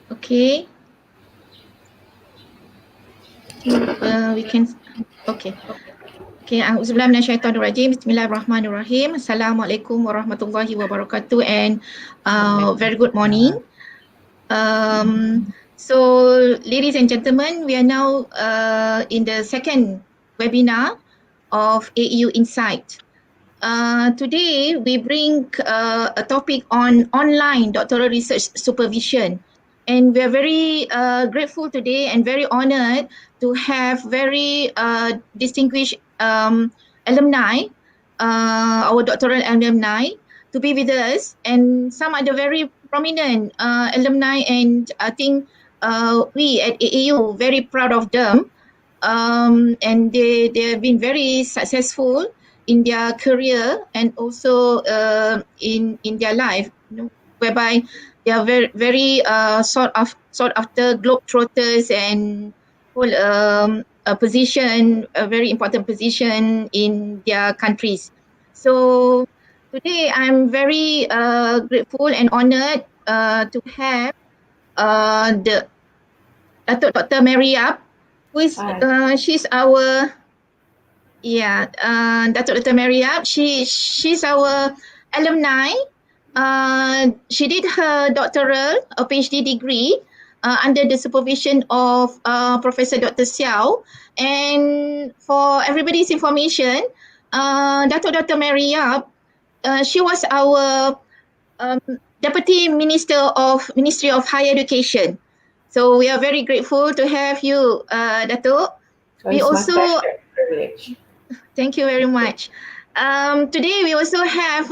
Okay. We can. Okay. Okay. Auzubillahi minasyaitonirrajim. Bismillahirrahmanirrahim. Assalamualaikum warahmatullahi wabarakatuh, and very good morning. So, ladies and gentlemen, we are now in the second webinar of AeU Insight. Today, we bring a topic on online doctoral research supervision. And we are very grateful today and very honored to have very distinguished alumni, our doctoral alumni, to be with us. And some are the very prominent alumni, and I think we at AeU very proud of them. And they have been very successful in their career and also in their life, whereby they are very sought after globetrotters and hold a position, a very important position in their countries. So today I'm very grateful and honored to have the Dr.Mary, who is she's our Dr.Mary. She's our alumni. She did her doctoral, a PhD degree, under the supervision of Professor Dr. Siow. And for everybody's information, Dr. Mary, she was our Deputy Ministry of Higher Education. So we are very grateful to have you, Datuk. We also privilege. Thank you very much. Today we also have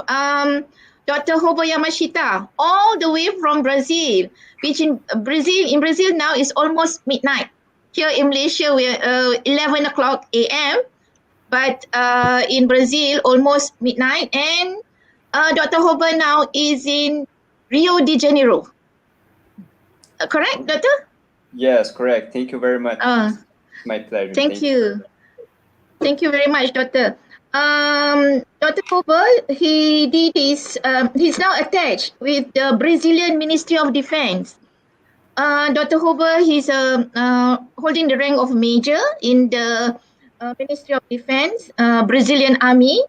Dr. Yamashita, all the way from Brazil, which in Brazil now is almost midnight. Here in Malaysia, we're 11 o'clock a.m., but in Brazil, almost midnight. And Dr. Hober now is in Rio de Janeiro. Correct, Doctor? Yes, correct. Thank you very much. My pleasure. Thank you. Thank you very much, Doctor. Dr. Hober, he's now attached with the Brazilian Ministry of Defense. Dr. Hober, he's holding the rank of major in the Ministry of Defense, Brazilian Army.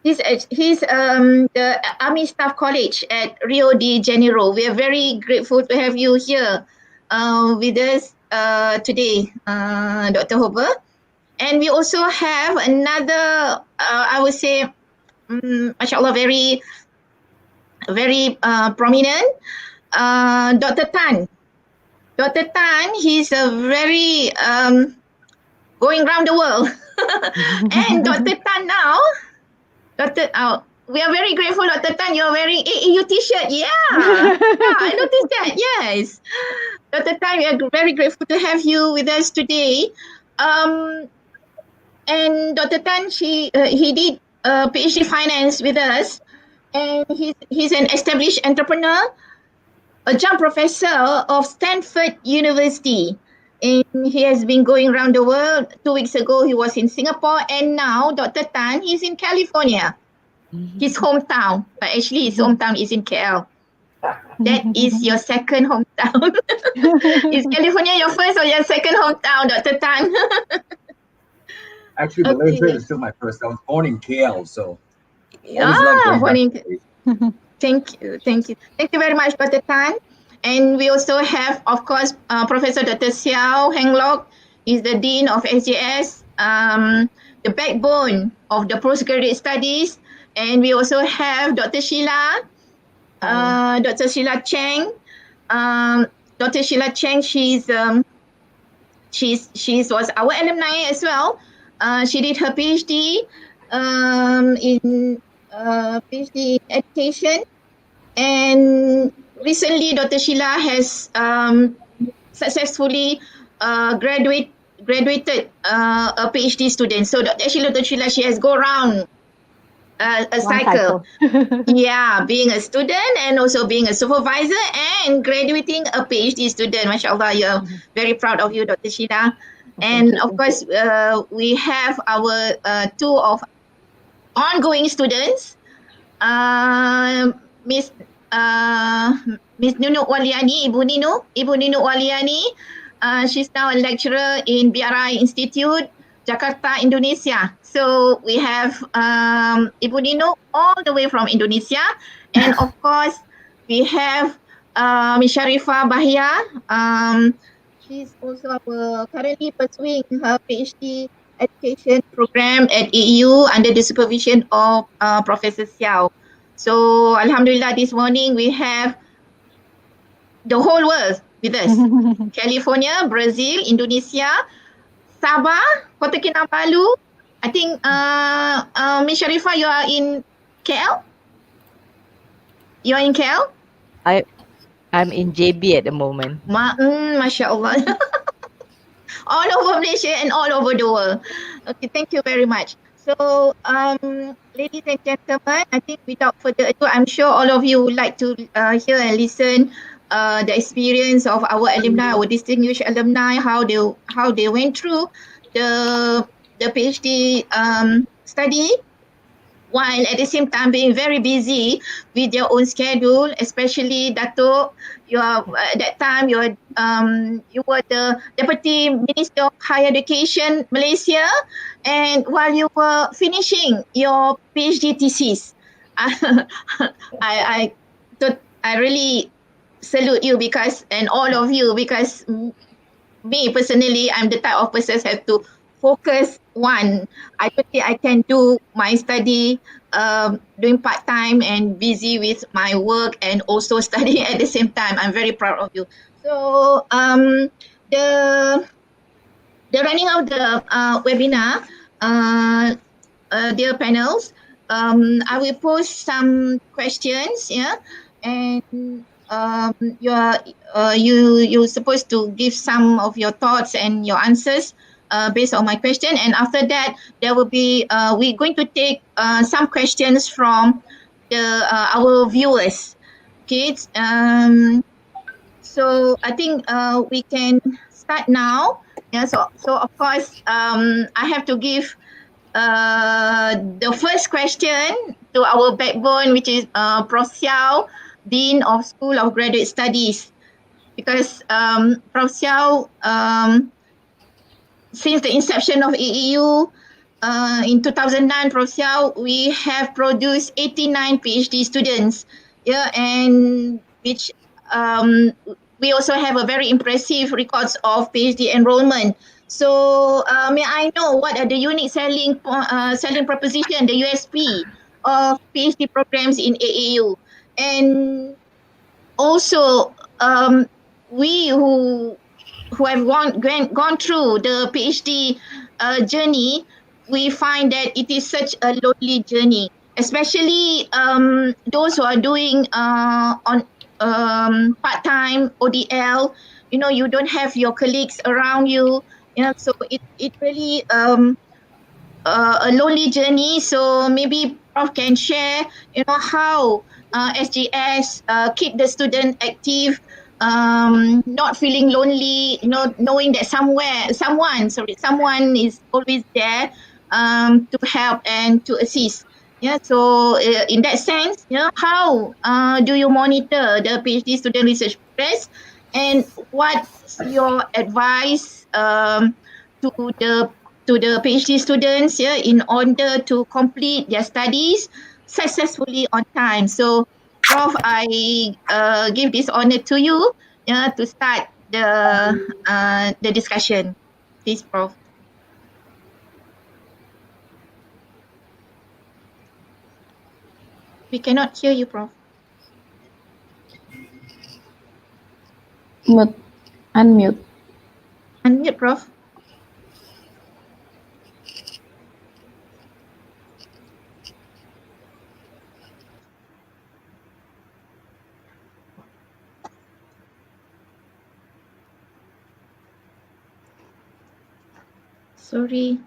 He's the Army Staff College at Rio de Janeiro. We are very grateful to have you here with us today, Dr. Hober. And we also have another, I would say, mashallah, very prominent, Dr. Tan. Dr. Tan, he's a very going around the world. And Dr. Tan now, we are very grateful, Dr. Tan, you're wearing AeU t-shirt. Yeah, I noticed that, yes. Dr. Tan, we are very grateful to have you with us today. And Dr. Tan, he did PhD finance with us, and he's an established entrepreneur, a adjunct professor of Stanford University. And he has been going around the world. 2 weeks ago, he was in Singapore, and now Dr. Tan, he's in California, his hometown. But actually, his hometown is in KL. That is your second hometown. Is California your first or your second hometown, Dr. Tan? Actually, Malaysia is still my first. I was born in KL, so Thank you. Thank you very much, Dr. Tan. And we also have, of course, Professor Dr. Siow, Heng Loke is the Dean of SJS, the backbone of the postgraduate studies. And we also have Dr. Sheila, Dr. Sheila Cheng. Dr. Sheila Cheng, she was our alumni as well. She did her PhD in PhD education, and recently Dr. Sheila has successfully graduated a PhD student. So Dr. Sheila, she has go around a cycle. Yeah, being a student and also being a supervisor and graduating a PhD student. MashaAllah, you're very proud of you, Dr. Sheila. And of course, we have our two of ongoing students, Miss Miss Nunu Waliani, Ibu Nunu Waliani. She's now a lecturer in BRI Institute, Jakarta, Indonesia. So we have Ibu Nunu all the way from Indonesia. And of course, we have Miss Sharifah Bahia. She's also currently pursuing her PhD education program at AeU under the supervision of Professor Siow. So Alhamdulillah, this morning we have the whole world with us. California, Brazil, Indonesia, Sabah, Kota Kinabalu. I think Miss Sharifah, you are in KL? You are in KL? I'm in JB at the moment. Masya Allah. All over Malaysia and all over the world. Okay, thank you very much. So, ladies and gentlemen, I think without further ado, I'm sure all of you would like to hear and listen the experience of our alumni, our distinguished alumni, how they went through the PhD study, while at the same time being very busy with your own schedule, especially Datuk. You are at that time you were the Deputy Minister of Higher Education Malaysia, and while you were finishing your PhD thesis, I really salute you and all of you, because me personally, I'm the type of person who have to focus one. I don't think I can do my study doing part-time and busy with my work and also studying at the same time. I'm very proud of you. So the running of the webinar, dear panels, I will post some questions, yeah, and you're supposed to give some of your thoughts and your answers based on my question, and after that there will be we're going to take some questions from our viewers. Okay, so I think we can start now. Yeah, so of course I have to give the first question to our backbone, which is Prof. Siow, Dean of School of Graduate Studies, because Prof. Siow, since the inception of AeU in 2009, Prof. Siow, we have produced 89 PhD students, yeah, and which we also have a very impressive records of PhD enrollment. So may I know what are the unique selling proposition, the USP of PhD programs in AeU, and also we who have gone through the PhD journey, we find that it is such a lonely journey, especially those who are doing on part-time ODL. You know, you don't have your colleagues around you. You know, so it really a lonely journey. So maybe Prof can share, you know, how SGS keep the student active, not feeling lonely, you know, knowing that someone is always there to help and to assist. Yeah, so in that sense, you know, how do you monitor the PhD student research progress, and what's your advice to the PhD students here, in order to complete their studies successfully on time? So, Prof, I give this honor to you, to start the discussion. Please, Prof. We cannot hear you, Prof. Unmute. Unmute, Prof. Sorry.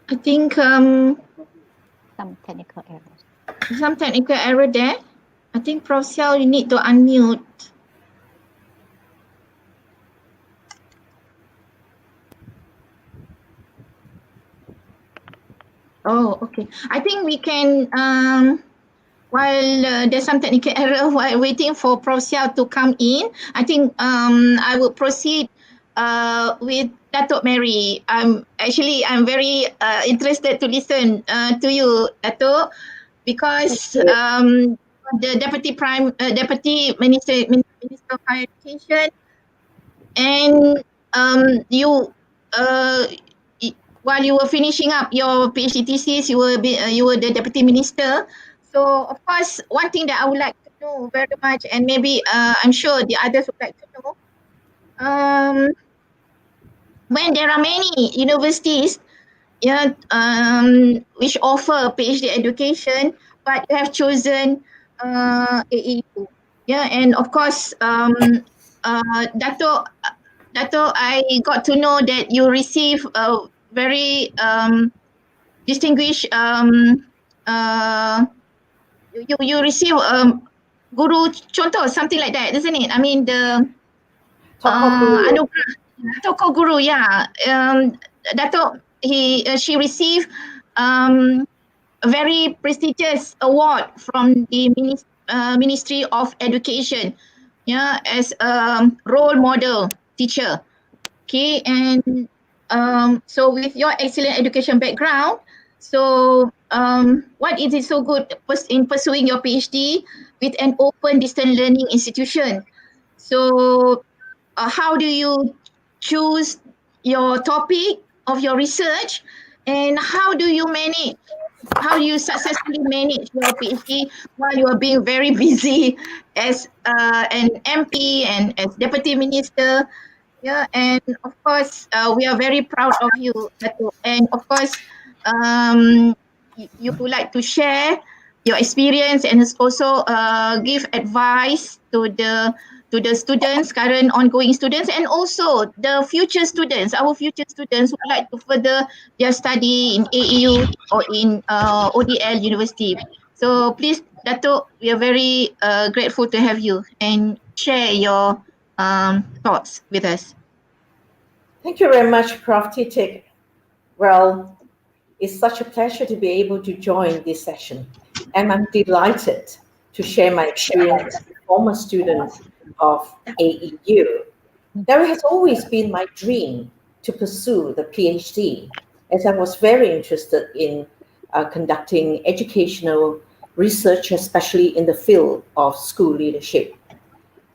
I think Some technical errors. some technical error there. I think Prof. Siow, you need to unmute. Oh, okay. I think we can, while there's some technical error while waiting for Prof. Siow to come in, I think I will proceed with Dr.Mary. I'm very interested to listen to you, Datuk, because the Deputy Minister of Higher Education, and you while you were finishing up your PhD thesis, you were the deputy minister. So of course, one thing that I would like to know very much, and maybe I'm sure the others would like to know, when there are many universities, which offer PhD education, but you have chosen AeU, and of course, Dato, I got to know that you receive a very distinguished you receive guru contoh, something like that, isn't it? I mean the anugerah, Tokoh Guru, yeah. Dato, she received a very prestigious award from the Ministry of Education, as a role model teacher. Okay, and so with your excellent education background, so what is it so good in pursuing your PhD with an open distance learning institution? So how do you choose your topic of your research, and how do you successfully manage your PhD while you are being very busy as an MP and as Deputy Minister? And of course, we are very proud of you, Datuk. And of course, you would like to share your experience and also give advice to the students, current ongoing students, and also the future students, our future students who would like to further their study in AeU or in ODL University. So please, Datuk, we are very grateful to have you and share your thoughts with us. Thank you very much, Prof. Titik. Well, it's such a pleasure to be able to join this session, and I'm delighted to share my experience as a former student of AeU. Now, it has always been my dream to pursue the PhD, as I was very interested in conducting educational research, especially in the field of school leadership.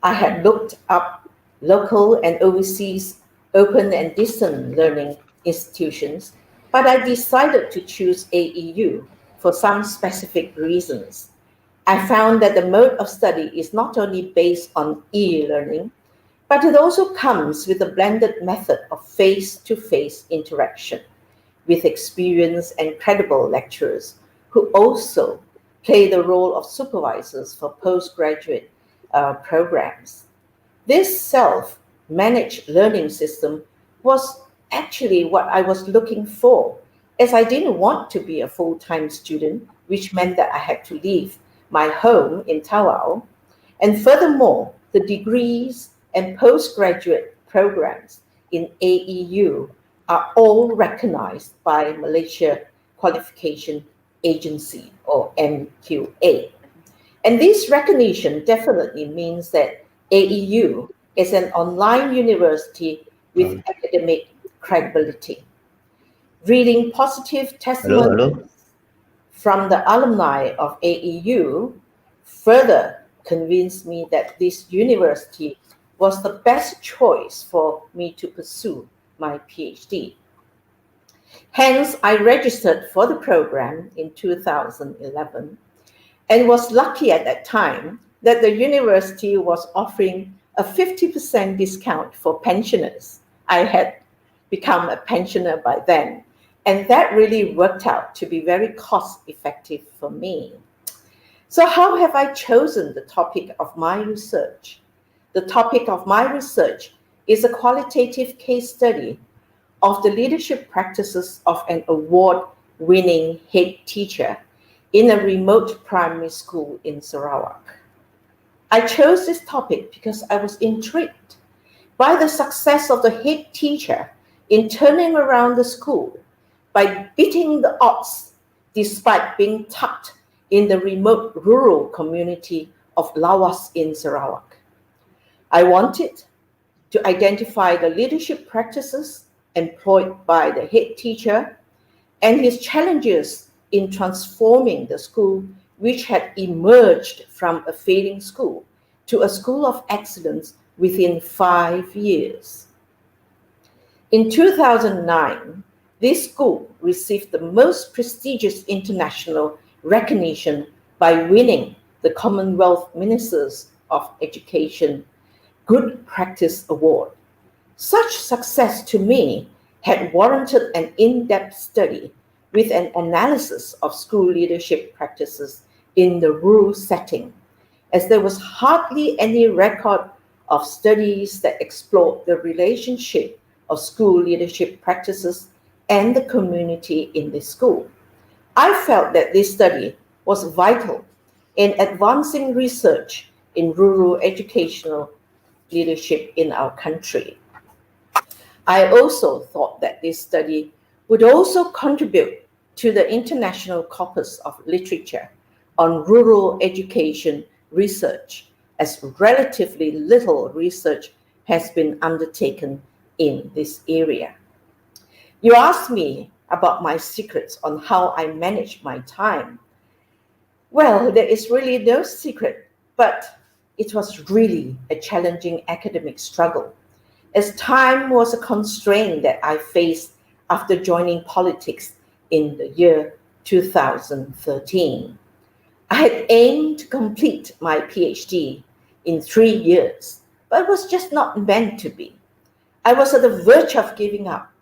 I had looked up local and overseas open and distance learning institutions, but I decided to choose AeU for some specific reasons. I found that the mode of study is not only based on e-learning, but it also comes with a blended method of face-to-face interaction with experienced and credible lecturers who also play the role of supervisors for postgraduate programs. This self-managed learning system was actually what I was looking for, as I didn't want to be a full-time student, which meant that I had to leave my home in Tawau. And furthermore, the degrees and postgraduate programs in AeU are all recognized by Malaysia Qualification Agency, or MQA. And this recognition definitely means that AeU is an online university with academic credibility. Reading positive testimonies from the alumni of AeU further convinced me that this university was the best choice for me to pursue my PhD. Hence, I registered for the program in 2011 and was lucky at that time that the university was offering a 50% discount for pensioners. I had become a pensioner by then, and that really worked out to be very cost effective for me. So how have I chosen the topic of my research? The topic of my research is a qualitative case study of the leadership practices of an award-winning head teacher in a remote primary school in Sarawak. I chose this topic because I was intrigued by the success of the head teacher in turning around the school by beating the odds despite being tucked in the remote rural community of Lawas in Sarawak. I wanted to identify the leadership practices employed by the head teacher and his challenges in transforming the school, which had emerged from a failing school to a school of excellence within 5 years. In 2009, this school received the most prestigious international recognition by winning the Commonwealth Ministers of Education Good Practice Award. Such success to me had warranted an in-depth study with an analysis of school leadership practices in the rural setting, as there was hardly any record of studies that explored the relationship of school leadership practices and the community in the school. I felt that this study was vital in advancing research in rural educational leadership in our country. I also thought that this study would also contribute to the international corpus of literature on rural education research, as relatively little research has been undertaken in this area. You asked me about my secrets on how I manage my time. Well, there is really no secret, but it was really a challenging academic struggle, as time was a constraint that I faced after joining politics in the year 2013. I had aimed to complete my PhD in 3 years, but it was just not meant to be. I was at the verge of giving up,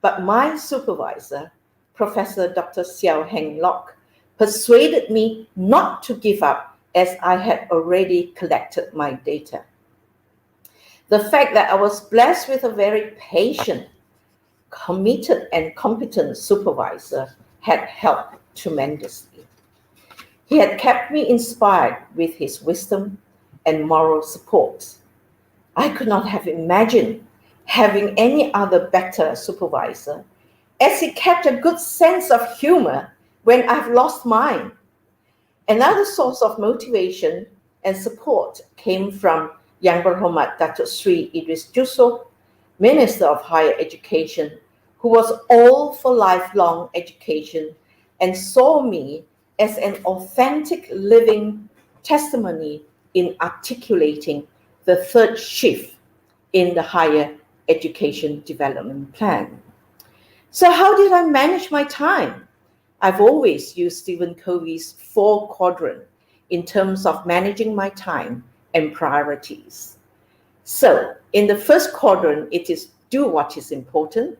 but my supervisor, Professor Dr. Siow Heng Loke, persuaded me not to give up, as I had already collected my data. The fact that I was blessed with a very patient, committed, and competent supervisor had helped tremendously. He had kept me inspired with his wisdom and moral support. I could not have imagined having any other better supervisor, as he kept a good sense of humor when I've lost mine. Another source of motivation and support came from Yang Berhormat Datuk Sri Idris Jusof, Minister of Higher Education, who was all for lifelong education and saw me as an authentic living testimony in articulating the third shift in the Higher Education Development Plan. So how did I manage my time? I've always used Stephen Covey's 4 quadrant in terms of managing my time and priorities. So in the first quadrant, it is do what is important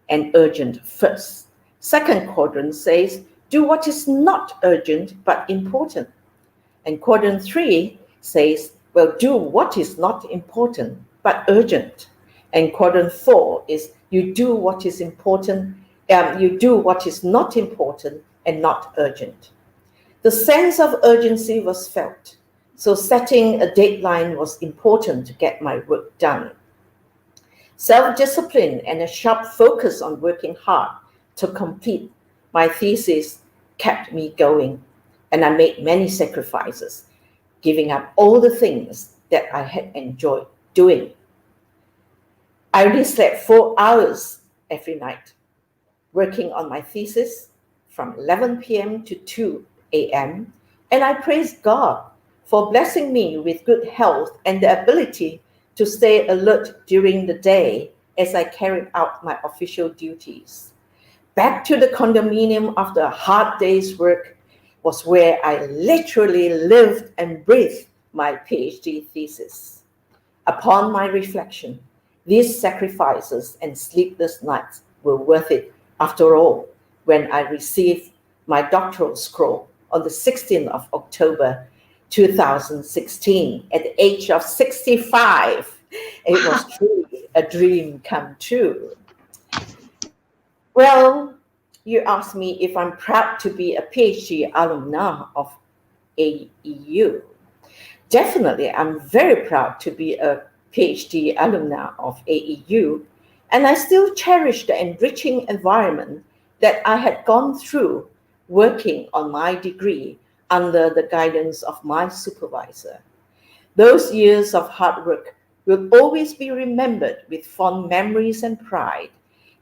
and urgent first. Second quadrant says do what is not urgent but important. And quadrant 3 says, well, do what is not important but urgent. And quadrant 4 is you do what is important, you do what is not important and not urgent. The sense of urgency was felt, so setting a deadline was important to get my work done. Self-discipline and a sharp focus on working hard to complete my thesis kept me going, and I made many sacrifices, giving up all the things that I had enjoyed doing. I only slept 4 hours every night, working on my thesis from 11 p.m. to 2 a.m., and I praise God for blessing me with good health and the ability to stay alert during the day as I carried out my official duties. Back to the condominium after a hard day's work was where I literally lived and breathed my PhD thesis. Upon my reflection, these sacrifices and sleepless nights were worth it after all when I received my doctoral scroll on the 16th of October 2016 at the age of 65. It was truly a dream come true. Well, you asked me if I'm proud to be a PhD alumna of AeU. Definitely, I'm very proud to be a PhD alumna of AeU, and I still cherish the enriching environment that I had gone through working on my degree under the guidance of my supervisor. Those years of hard work will always be remembered with fond memories and pride.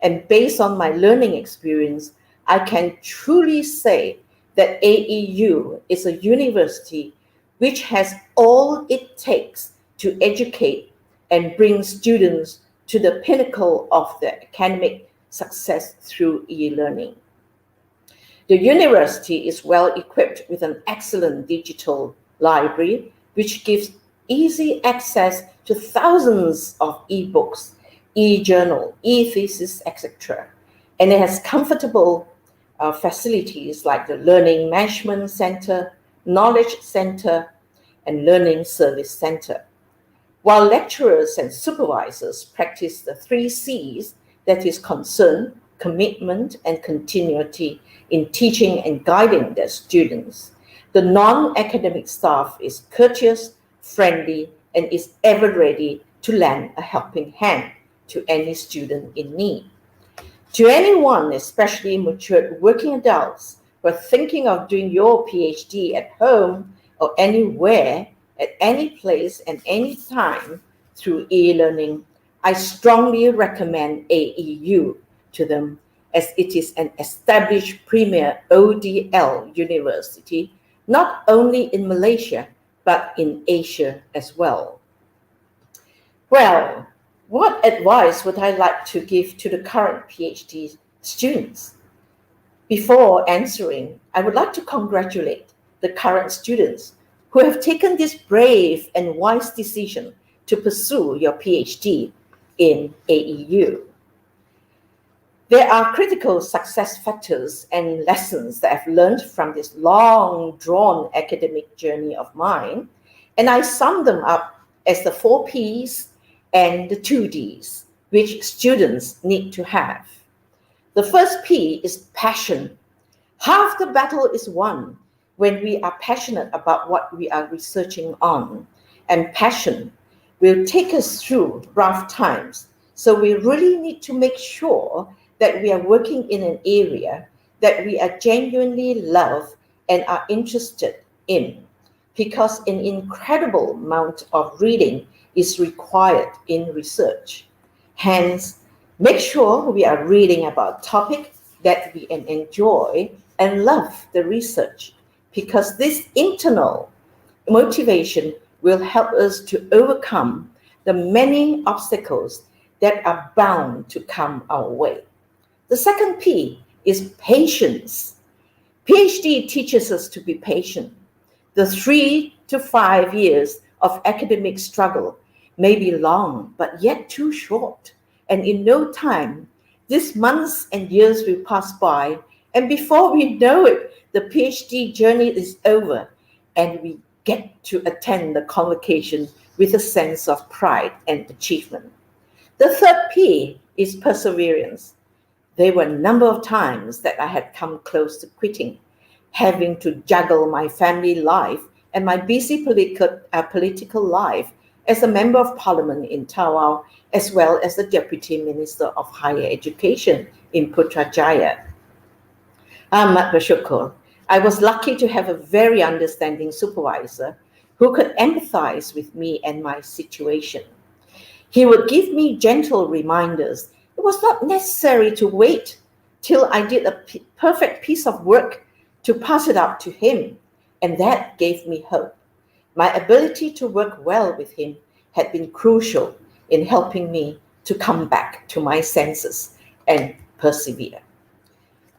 And based on my learning experience, I can truly say that AeU is a university which has all it takes to educate and bring students to the pinnacle of their academic success through e-learning. The university is well equipped with an excellent digital library, which gives easy access to thousands of e-books, e-journal, e-thesis, etc. And it has comfortable facilities like the Learning Management Center, Knowledge Center, and Learning Service Center. While lecturers and supervisors practice the 3 C's, that is concern, commitment, and continuity in teaching and guiding their students, the non-academic staff is courteous, friendly, and is ever ready to lend a helping hand to any student in need. To anyone, especially matured working adults who are thinking of doing your PhD at home or anywhere, at any place and any time through e-learning, I strongly recommend AeU to them, as it is an established premier ODL university, not only in Malaysia, but in Asia as well. Well, what advice would I like to give to the current PhD students? Before answering, I would like to congratulate the current students who have taken this brave and wise decision to pursue your PhD in AeU. There are critical success factors and lessons that I've learned from this long-drawn academic journey of mine, and I sum them up as the 4 P's and the 2 D's, which students need to have. The first P is passion. Half the battle is won when we are passionate about what we are researching on, and passion will take us through rough times. So we really need to make sure that we are working in an area that we are genuinely love and are interested in, because an incredible amount of reading is required in research. Hence, make sure we are reading about topic that we enjoy and love the research, because this internal motivation will help us to overcome the many obstacles that are bound to come our way. The second P is patience. PhD teaches us to be patient. The 3 to 5 years of academic struggle may be long, but yet too short. And in no time, these months and years will pass by, and before we know it, the PhD journey is over, and we get to attend the convocation with a sense of pride and achievement. The third P is perseverance. There were a number of times that I had come close to quitting, having to juggle my family life and my busy political life as a member of parliament in Khawa, as well as the Deputy Minister of Higher Education in Putrajaya. Ahmad Bersyukur. I was lucky to have a very understanding supervisor who could empathize with me and my situation. He would give me gentle reminders. It was not necessary to wait till I did a perfect piece of work to pass it up to him, and that gave me hope. My ability to work well with him had been crucial in helping me to come back to my senses and persevere.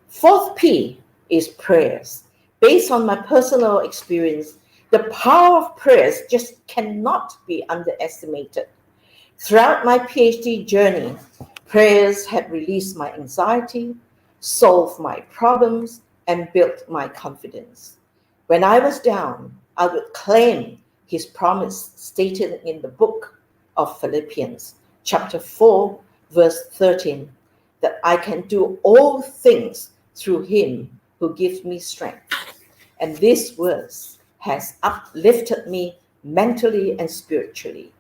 Fourth P is prayers. Based on my personal experience, the power of prayers just cannot be underestimated. Throughout my PhD journey, prayers have released my anxiety, solved my problems, and built my confidence. When I was down, I would claim his promise stated in the book of Philippians, chapter 4, verse 13, that I can do all things through him who gives me strength. And this verse has uplifted me mentally and spiritually.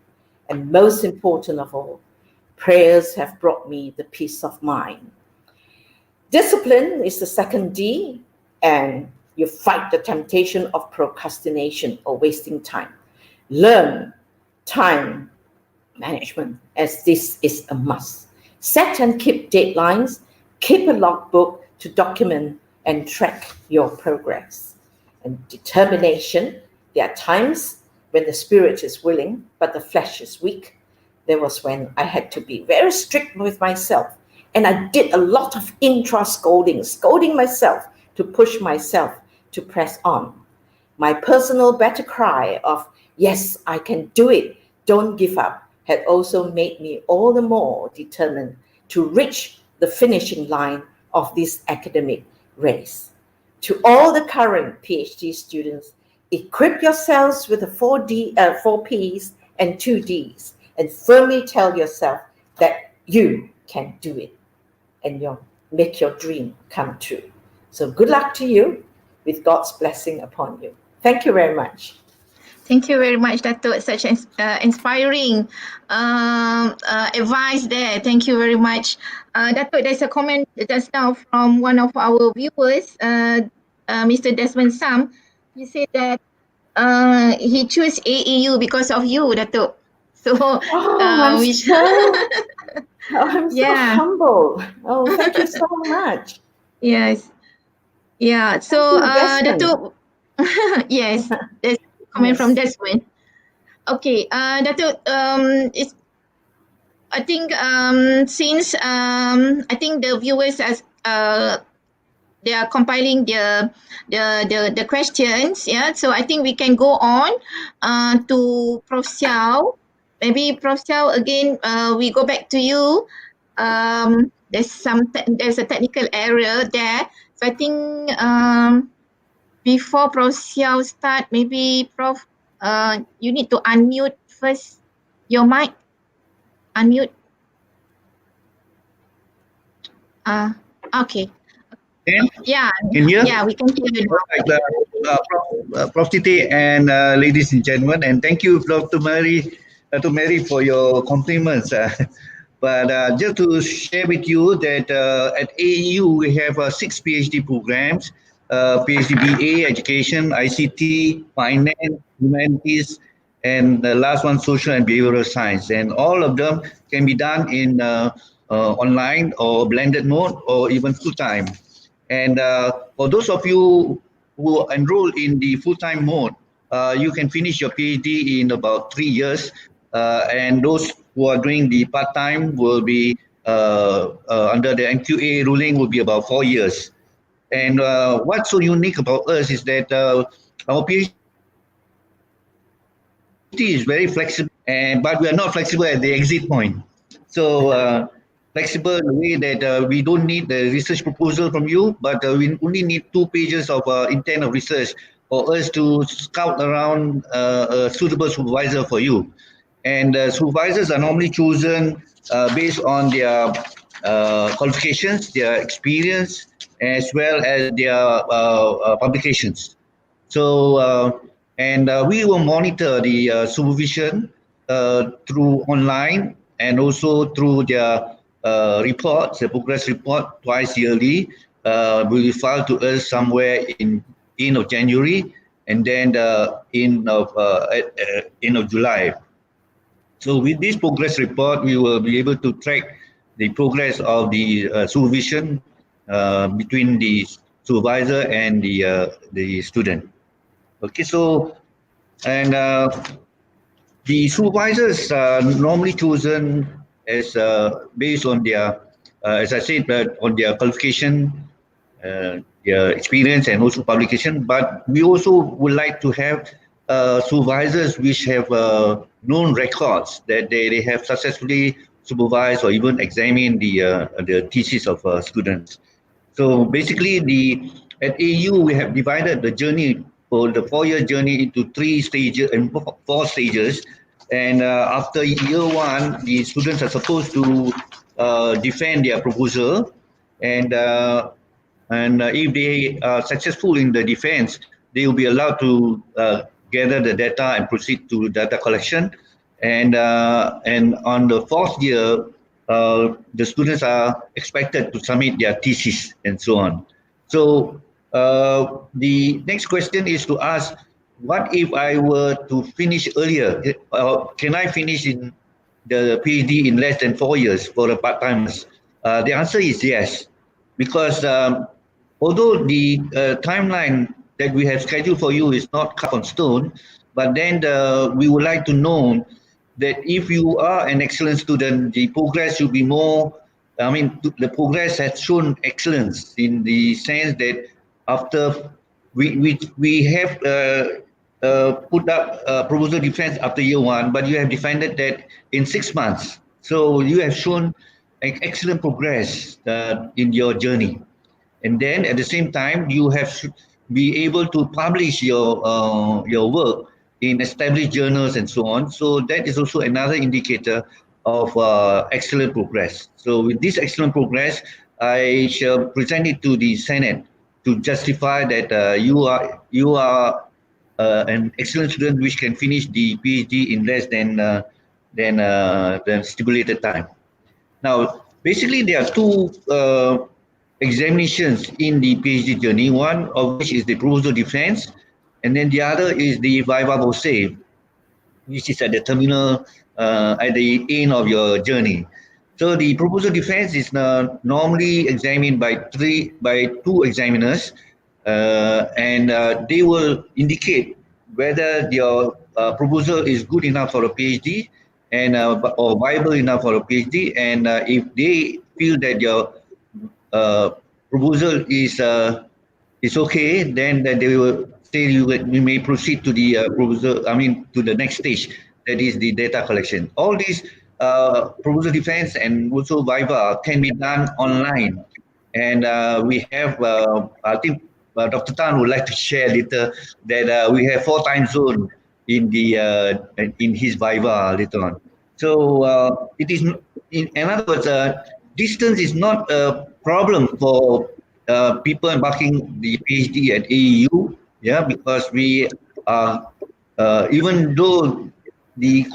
And most important of all, prayers have brought me the peace of mind. Discipline is the second D. and you fight the temptation of procrastination or wasting time. Learn time management, as this is a must. Set and keep deadlines. Keep a logbook to document and track your progress. And determination. There are times when the spirit is willing, but the flesh is weak. There was when I had to be very strict with myself. And I did a lot of scolding myself to push myself to press on. My personal battle cry of, yes, I can do it, don't give up, had also made me all the more determined to reach the finishing line of this academic race. To all the current PhD students, equip yourselves with the 4 Ps and 2 Ds, and firmly tell yourself that you can do it and make your dream come true. So good luck to you, with God's blessing upon you. Thank you very much. Thank you very much, Datuk. Such inspiring advice there. Thank you very much. Datuk, there's a comment just now from one of our viewers, Mr. Desmond Sam. He said that he chose AeU because of you, Datuk. So, I'm so humble. Oh, thank you so much. Yes. Yeah. So, Datuk, yes, there's a comment from Desmond. Okay, Datuk, it's, I think since I think the viewers they are compiling the questions, yeah. So I think we can go on to Prof. Siow. Maybe Prof. Siow again. We go back to you. There's a technical error there. So I think before Prof. Siow start, maybe Prof, you need to unmute first your mic. Unmute. Okay. Yeah. Can you hear? Yeah, we can hear you. Prof. Titik and ladies and gentlemen, and thank you, Dr.Mary, for your compliments. But just to share with you that at AeU we have 6 PhD programs, PhD BA, Education, ICT, Finance, Humanities, and the last one, Social and Behavioral Science. And all of them can be done in online or blended mode or even full-time. And for those of you who enroll in the full-time mode, you can finish your PhD in about 3 years. And those who are doing the part-time will be under the MQA ruling will be about 4 years. And what's so unique about us is that our PhD is very flexible, but we are not flexible at the exit point. So flexible in the way that we don't need the research proposal from you, but we only need 2 pages of intent of research for us to scout around a suitable supervisor for you. And supervisors are normally chosen based on their qualifications, their experience, as well as their publications. So, we will monitor the supervision through online and also through their reports, the progress report twice yearly. Will be filed to us somewhere in end of January and then end of July. So with this progress report, we will be able to track the progress of the supervision between the supervisor and the student. Okay, so and the supervisors are normally chosen as based on their, as I said, on their qualification, their experience, and also publication. But we also would like to have supervisors which have known records that they have successfully supervised or even examined the thesis of students. So basically, at AeU we have divided the journey for the 4-year journey into 3 stages and 4 stages. And after year 1, the students are supposed to defend their proposal, and if they are successful in the defense, they will be allowed to gather the data and proceed to data collection. And on the 4th year, the students are expected to submit their thesis and so on. So the next question is to ask, what if I were to finish earlier? Can I finish in the PhD in less than 4 years for the part-timers? The answer is yes, because although the timeline that we have scheduled for you is not cut on stone, but then we would like to know that if you are an excellent student, the progress should be more. I mean, the progress has shown excellence in the sense that after we have put up proposal defense after year one, but you have defended that in 6 months. So you have shown excellent progress in your journey. And then at the same time, you have to be able to publish your work in established journals and so on. So that is also another indicator of excellent progress. So with this excellent progress, I shall present it to the Senate to justify that you are an excellent student which can finish the PhD in less than the stipulated time. Now, basically, there are two examinations in the PhD journey, one of which is the proposal defense, and then the other is the viva voce, which is at the terminal, at the end of your journey. So the proposal defense is normally examined by two examiners, and they will indicate whether your proposal is good enough for a PhD and or viable enough for a PhD, and if they feel that your proposal is okay, then they will say we may proceed to the proposal. I mean, to the next stage, that is the data collection. All these proposal defense and also viva can be done online, and we have. I think Dr. Tan would like to share later that we have 4 time zones in his viva later on. So it is, in other words, distance is not a problem for people embarking the PhD at AeU, yeah, because we are, even though the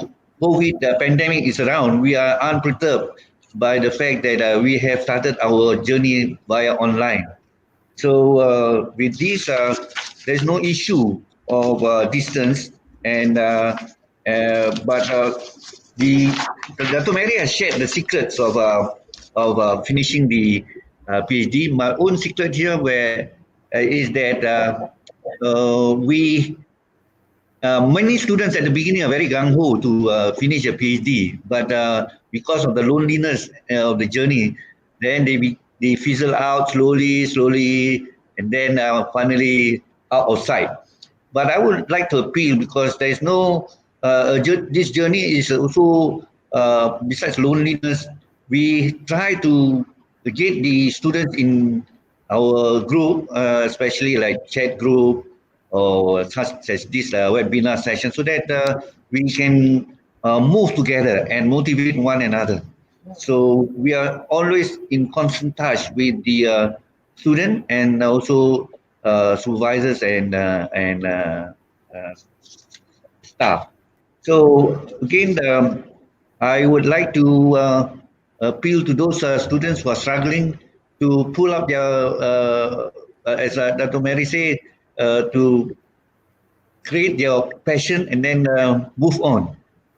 COVID pandemic is around, we are unperturbed by the fact that we have started our journey via online. So with this, there's no issue of distance, and but Dr.Mary has shared the secrets of finishing the PhD. My own secret here is that many students at the beginning are very gung-ho to finish a PhD, but because of the loneliness of the journey, then they fizzle out slowly, and then finally out of sight. But I would like to appeal, because there is no, this journey is also, besides loneliness, we try to get the students in our group, especially like chat group or such as this webinar session, so that we can move together and motivate one another. So we are always in constant touch with the student and also supervisors and staff. So again, I would like to appeal to those students who are struggling to pull up their, as Dr. Mary said, to create their passion and then move on.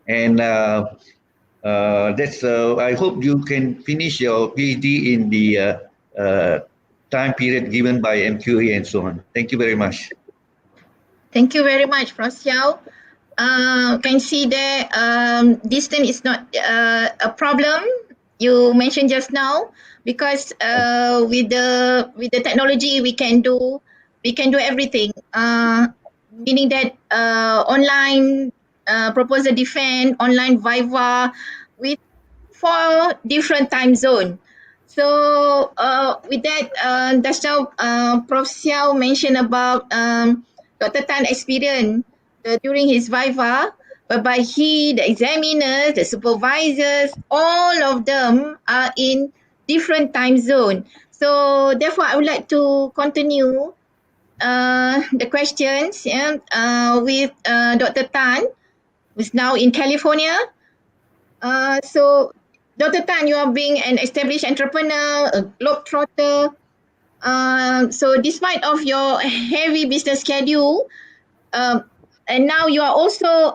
And that's. I hope you can finish your PhD in the time period given by MQA and so on. Thank you very much. Thank you very much, Prof. Siow. Can see there, distance is not a problem you mentioned just now, because with the technology we can do everything. Meaning that online proposal defense, online viva, with 4 different time zone. So with that, just now Prof. Siow mentioned about Dr. Tan experience during his viva, whereby the examiners, the supervisors, all of them are in different time zone. So therefore, I would like to continue the questions with Dr. Tan, who's now in California. So Dr. Tan, you are being an established entrepreneur, a globetrotter. So despite of your heavy business schedule, and now you are also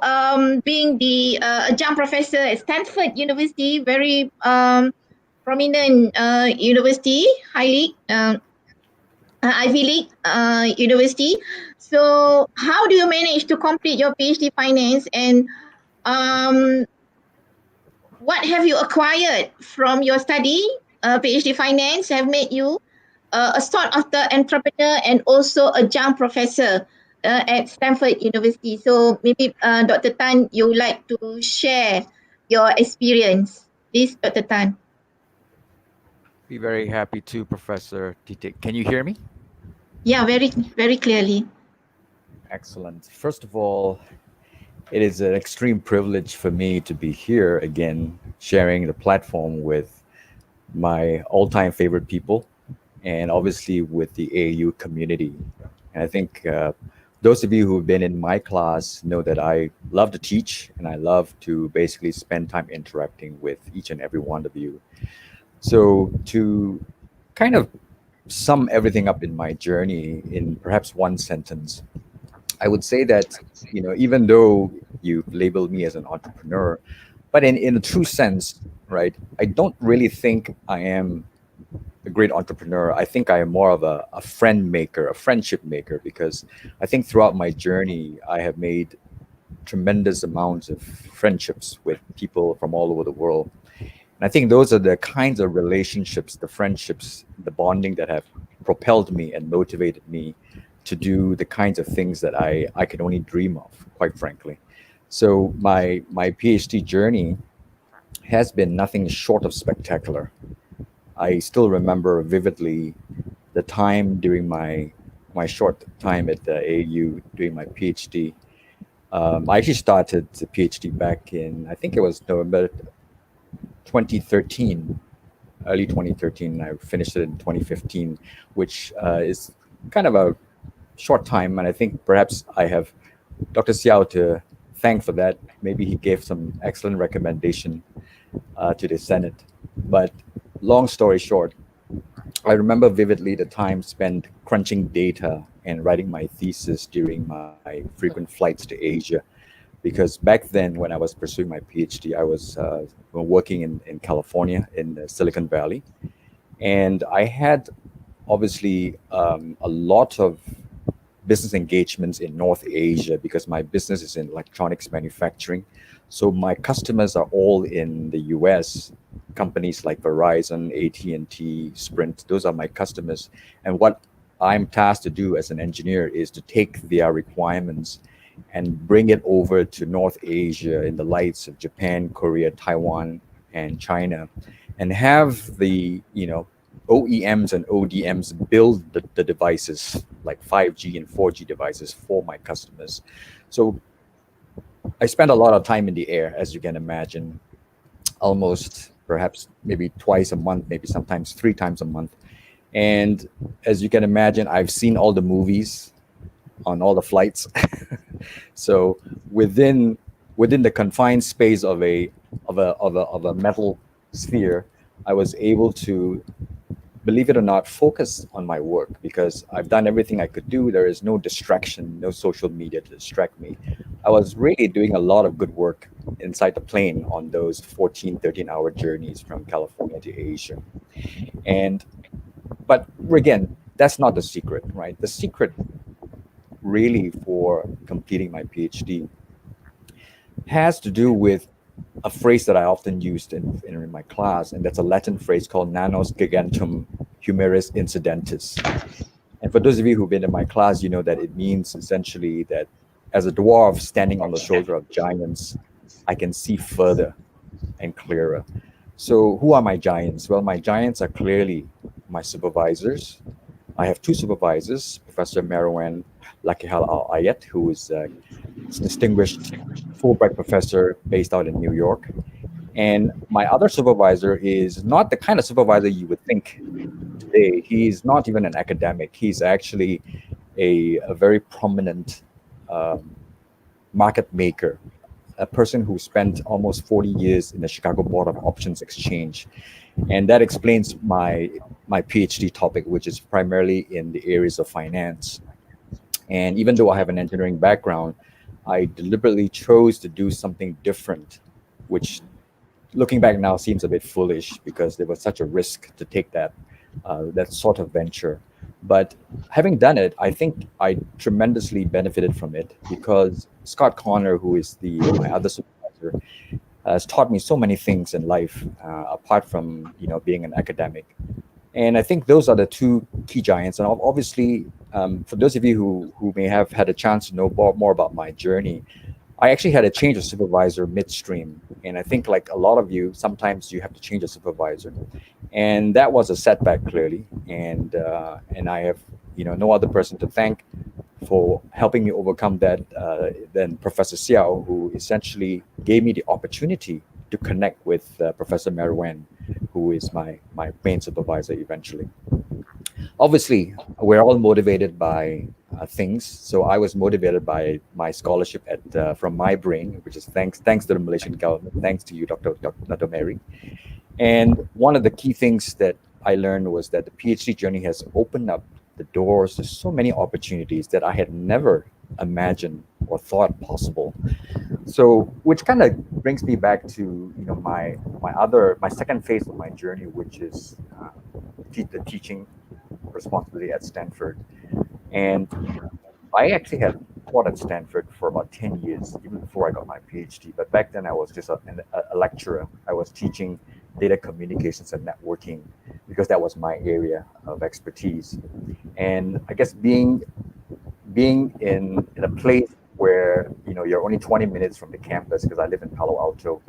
being the adjunct professor at Stanford University, very prominent university, highly Ivy League university. So how do you manage to complete your PhD finance, and what have you acquired from your study? PhD finance have made you a sort of the entrepreneur and also adjunct professor at Stanford University. So maybe Dr. Tan, you would like to share your experience. Please, Dr. Tan. Be very happy to, Professor Titik. Can you hear me? Yeah, very clearly. Excellent. First of all, it is an extreme privilege for me to be here again, sharing the platform with my all-time favorite people, and obviously with the AeU community. And I think those of you who have been in my class know that I love to teach, and I love to basically spend time interacting with each and every one of you. So to kind of sum everything up in my journey in perhaps one sentence, I would say that, you know, even though you labeled me as an entrepreneur, but in a true sense, right, I don't really think I am a great entrepreneur. I think I am more of a friend maker, a friendship maker, because I think throughout my journey, I have made tremendous amounts of friendships with people from all over the world. And I think those are the kinds of relationships, the friendships, the bonding that have propelled me and motivated me to do the kinds of things that I could only dream of, quite frankly. So my PhD journey has been nothing short of spectacular. I still remember vividly the time during my short time at the AeU doing my PhD. I actually started the PhD back in, I think it was November 2013, early 2013. I finished it in 2015, which is kind of a short time. And I think perhaps I have Dr. Siow to thank for that. Maybe he gave some excellent recommendation to the Senate. But long story short, I remember vividly the time spent crunching data and writing my thesis during my frequent flights to Asia. Because back then, when I was pursuing my PhD, I was working in California, in the Silicon Valley. And I had obviously a lot of business engagements in North Asia because my business is in electronics manufacturing. So my customers are all in the US, companies like Verizon, AT&T, Sprint. Those are my customers. And what I'm tasked to do as an engineer is to take their requirements and bring it over to North Asia in the lights of Japan, Korea, Taiwan, and China, and have the, you know, OEMs and ODMs build the devices like 5G and 4G devices for my customers. So I spend a lot of time in the air, as you can imagine, almost perhaps maybe twice a month, maybe sometimes 3 times a month. And as you can imagine, I've seen all the movies on all the flights. So within the confined space of a metal sphere, I was able to, believe it or not, focus on my work because I've done everything I could do. There is no distraction, no social media to distract me. I was really doing a lot of good work inside the plane on those 14, 13-hour journeys from California to Asia. But again, that's not the secret, right? The secret really for completing my PhD has to do with a phrase that I often used in my class, and that's a Latin phrase called nanos gigantum humoris incidentis. And for those of you who've been in my class, you know that it means essentially that as a dwarf standing on the shoulder of giants, I can see further and clearer. So who are my giants? Well, my giants are clearly my supervisors. I have 2 supervisors, Professor Marwan Lakihal Al-Ayat, who is a distinguished Fulbright professor based out in New York. And my other supervisor is not the kind of supervisor you would think today. He's not even an academic. He's actually a very prominent market maker, a person who spent almost 40 years in the Chicago Board of Options Exchange. And that explains my PhD topic, which is primarily in the areas of finance. And even though I have an engineering background, I deliberately chose to do something different, which looking back now seems a bit foolish because there was such a risk to take that sort of venture. But having done it, I think I tremendously benefited from it because Scott Connor, who is my other supervisor, has taught me so many things in life, apart from being an academic. And I think those are the two key giants. And obviously, for those of you who may have had a chance to know more about my journey, I actually had a change of supervisor midstream. And I think like a lot of you, sometimes you have to change a supervisor. And that was a setback, clearly. And I have no other person to thank for helping me overcome that than Professor Siow, who essentially gave me the opportunity to connect with Professor Merwan, who is my main supervisor eventually. Obviously, we're all motivated by things. So I was motivated by my scholarship from my brain, which is thanks to the Malaysian government, thanks to you, Dr.Mary. And one of the key things that I learned was that the PhD journey has opened up the doors to so many opportunities that I had never imagined or thought possible. So, which kind of brings me back to my second phase of my journey, which is the teaching responsibility at Stanford. And I actually had taught at Stanford for about 10 years, even before I got my PhD. But back then I was just a lecturer. I was teaching data communications and networking because that was my area of expertise. And I guess being in a place where you're only 20 minutes from the campus, because I live in Palo Alto,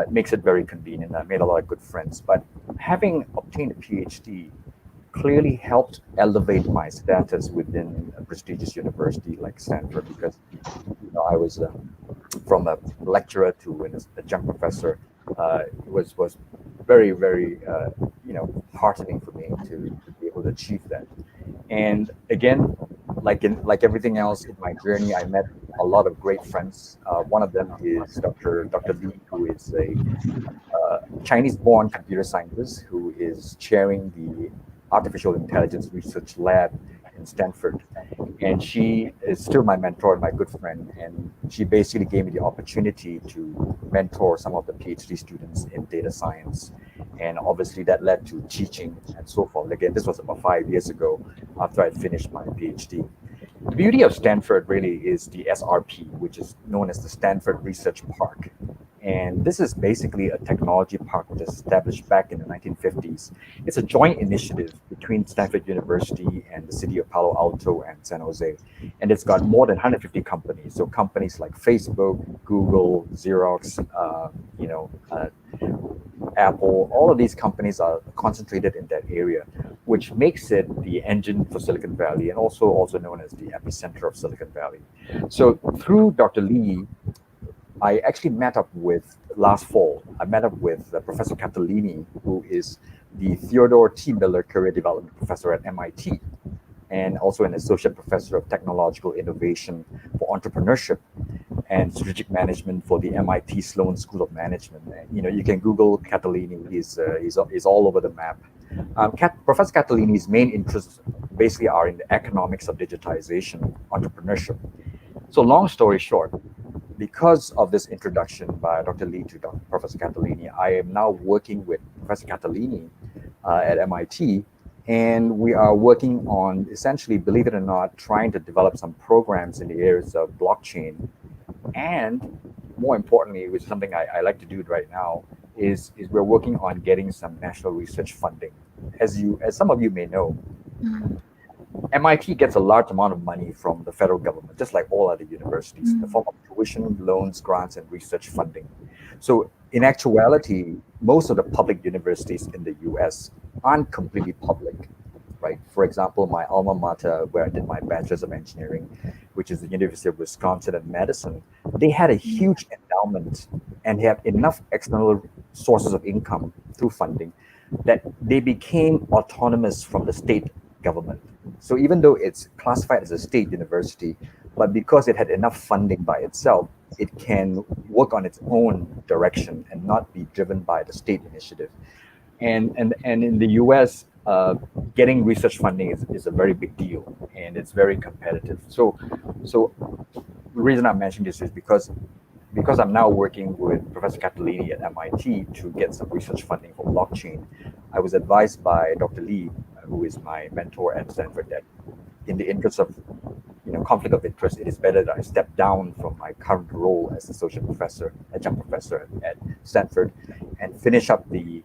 it makes it very convenient. I made a lot of good friends. But having obtained a PhD clearly helped elevate my status within a prestigious university like Stanford, because I was from a lecturer to an adjunct professor. It was very, very heartening for me to be able to achieve that. And again, like everything else in my journey, I met a lot of great friends. One of them is Dr. Lee, who is a Chinese-born computer scientist who is chairing the Artificial Intelligence Research Lab in Stanford. And she is still my mentor and my good friend. And she basically gave me the opportunity to mentor some of the PhD students in data science. And obviously that led to teaching and so forth. Again, this was about 5 years ago after I finished my PhD. The beauty of Stanford really is the SRP, which is known as the Stanford Research Park. And this is basically a technology park which was established back in the 1950s. It's a joint initiative between Stanford University and the city of Palo Alto and San Jose. And it's got more than 150 companies. So companies like Facebook, Google, Xerox, Apple, all of these companies are concentrated in that area, which makes it the engine for Silicon Valley and also known as the epicenter of Silicon Valley. So through Dr. Lee, I actually met up with last fall. I met up with Professor Catalini, who is the Theodore T. Miller Career Development Professor at MIT, and also an Associate Professor of Technological Innovation for Entrepreneurship and Strategic Management for the MIT Sloan School of Management. And, you can Google Catalini. He's all over the map. Professor Catalini's main interests basically are in the economics of digitization, entrepreneurship. So long story short, because of this introduction by Dr. Lee to Professor Catalini, I am now working with Professor Catalini at MIT, and we are working on essentially, believe it or not, trying to develop some programs in the areas of blockchain. And more importantly, which is something I like to do right now, is we're working on getting some national research funding. As some of you may know, MIT gets a large amount of money from the federal government, just like all other universities, in the form of tuition, loans, grants, and research funding. So in actuality, most of the public universities in the US aren't completely public, right? For example, my alma mater, where I did my Bachelor's of Engineering, which is the University of Wisconsin at Madison, they had a huge endowment and have enough external sources of income through funding that they became autonomous from the state government. So even though it's classified as a state university, but because it had enough funding by itself, it can work on its own direction and not be driven by the state initiative. And in the US, getting research funding is a very big deal, and it's very competitive. So the reason I'm mentioning this is because I'm now working with Professor Catalini at MIT to get some research funding for blockchain. I was advised by Dr. Lee, who is my mentor at Stanford, that in the interest of conflict of interest, it is better that I step down from my current role as associate professor, adjunct professor at Stanford, and finish up the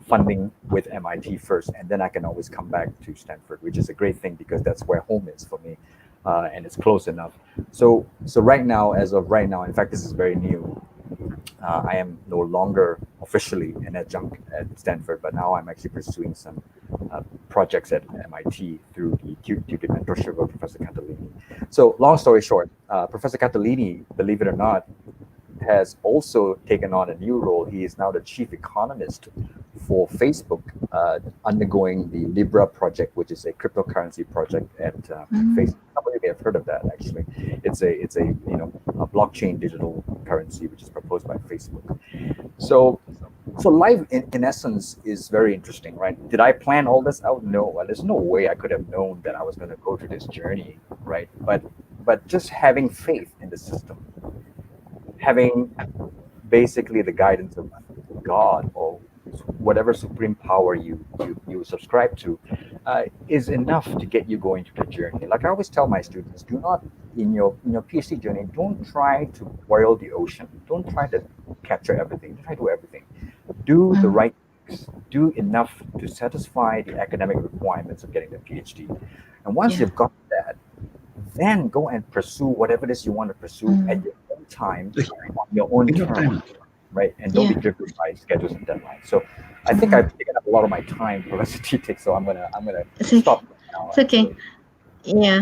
funding with MIT first, and then I can always come back to Stanford, which is a great thing because that's where home is for me, and it's close enough. So right now, as of right now, in fact, this is very new. I am no longer officially an adjunct at Stanford, but now I'm actually pursuing some projects at MIT through the tutor mentorship of Professor Catalini. So long story short, Professor Catalini, believe it or not, has also taken on a new role. He is now the chief economist for Facebook, undergoing the Libra project, which is a cryptocurrency project at Facebook. Some of you may have heard of that. Actually, it's a blockchain digital currency which is proposed by Facebook. So life in essence is very interesting, right? Did I plan all this out? No. There's no way I could have known that I was going to go through this journey, right? But just having faith in the system, having basically the guidance of God or whatever supreme power you subscribe to, is enough to get you going through the journey. Like I always tell my students, do not, in your PhD journey, don't try to boil the ocean. Don't try to capture everything. Don't try to do everything. Do the right things. Do enough to satisfy the academic requirements of getting the PhD. And once you've got that, then go and pursue whatever it is you want to pursue at your own time, on your own terms, right? And don't be driven by schedules and deadlines. So I think I've taken up a lot of my time, Professor Titik, so I'm gonna stop now. It's okay. Yeah.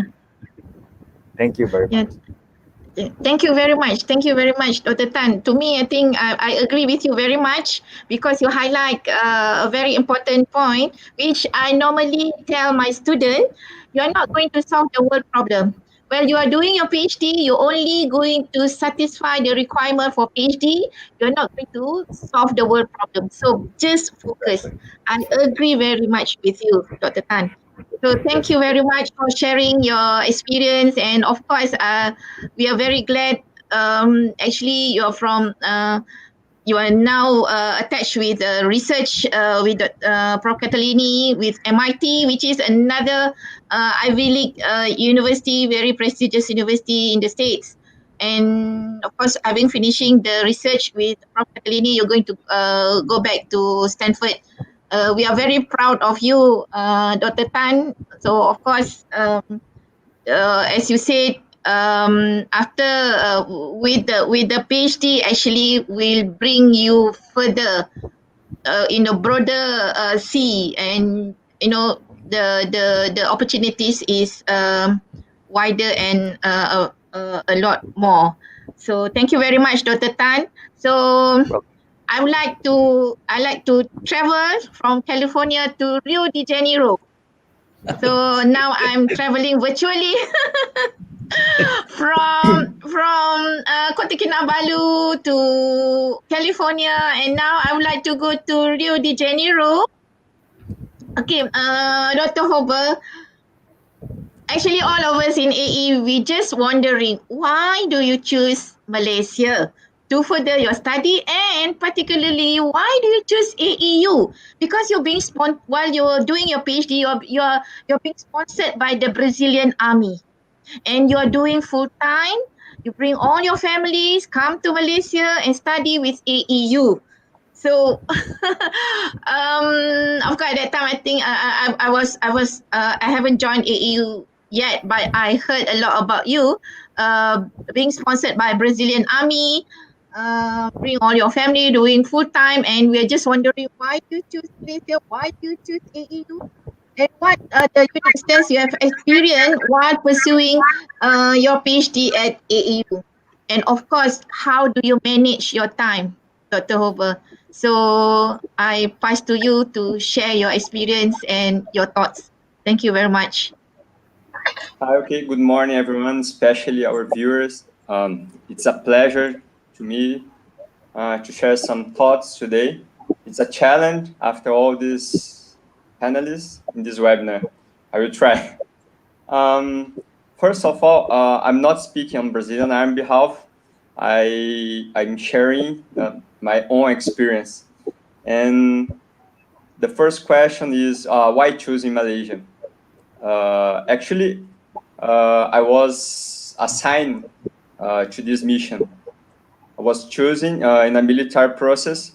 Thank you very much. Thank you very much. Thank you very much, Dr. Tan. To me, I think I agree with you very much because you highlight a very important point, which I normally tell my student, you are not going to solve the world problem. When you are doing your PhD, you're only going to satisfy the requirement for PhD. You're not going to solve the world problem. So just focus. I agree very much with you, Dr. Tan. So thank you very much for sharing your experience, and of course, we are very glad. Actually, you are now attached with research with Prof. Catalini with MIT, which is another Ivy League university, very prestigious university in the States. And of course, having finishing the research with Prof. Catalini, you're going to go back to Stanford. We are very proud of you, Dr. Tan. So of course, as you said, after with the PhD, actually will bring you further in a broader sea, and the opportunities is wider and a lot more. So thank you very much, Dr. Tan. So I like to travel from California to Rio de Janeiro. So now I'm traveling virtually from Kota Kinabalu to California, and now I would like to go to Rio de Janeiro. Okay, Dr. Hober, actually all of us in AE, we just wondering, why do you choose Malaysia to further your study, and particularly why do you choose AeU? Because you're being while you're doing your PhD, you're being sponsored by the Brazilian army, and you're doing full time. You bring all your families, come to Malaysia and study with AeU. So, of course, at that time I think I haven't joined AeU yet, but I heard a lot about you being sponsored by Brazilian army. Bring all your family, doing full time, and we're just wondering why you choose Malaysia, why you choose AeU, and what the unique experience you have experienced while pursuing your PhD at AeU, and of course, how do you manage your time, Dr. Hober? So I pass to you to share your experience and your thoughts. Thank you very much. Okay, good morning, everyone, especially our viewers. It's a pleasure to me to share some thoughts today. it's a challenge after all these panelists in this webinar. I will try. First of all, I'm not speaking on Brazilian Army behalf. I'm sharing my own experience. And the first question is, why choosing Malaysia? Actually, I was assigned to this mission. I was chosen in a military process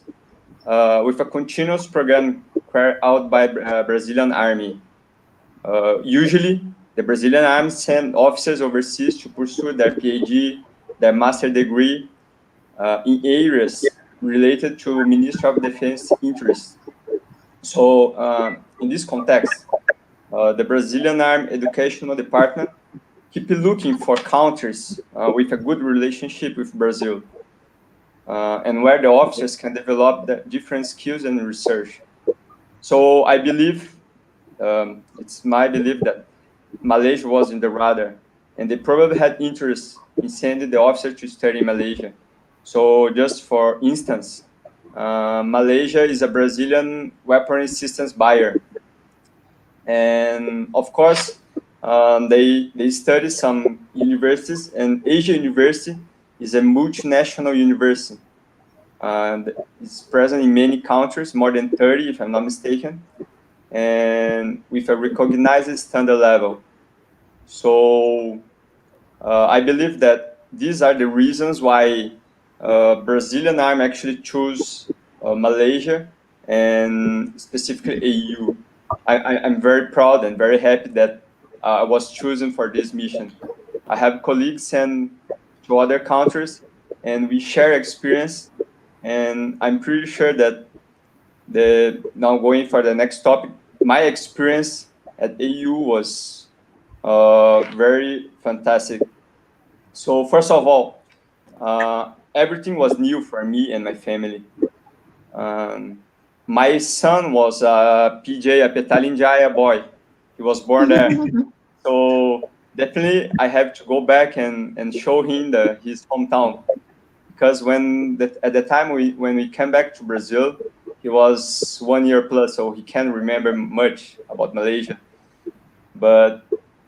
with a continuous program carried out by Brazilian Army. Usually, the Brazilian Army send officers overseas to pursue their PhD, their master degree in areas related to Ministry of Defense interests. So, in this context, the Brazilian Army Educational Department keep looking for countries with a good relationship with Brazil, and where the officers can develop the different skills and research. So I believe, it's my belief that Malaysia was in the radar, and they probably had interest in sending the officer to study in Malaysia. So just for instance, Malaysia is a Brazilian weaponry systems buyer. And of course, they study some universities, and AeU University is a multinational university. And it's present in many countries, more than 30, if I'm not mistaken, and with a recognized standard level. So I believe that these are the reasons why Brazilian Army actually chose Malaysia, and specifically AeU. I'm very proud and very happy that I was chosen for this mission. I have colleagues sent to other countries, and we share experience. And I'm pretty sure that now going for the next topic, my experience at AeU was very fantastic. So first of all, everything was new for me and my family. My son was a PJ, a Petalinjaya boy. He was born there. So definitely I have to go back and show him his hometown. Because at the time when we came back to Brazil, he was 1 year plus, so he can't remember much about Malaysia. But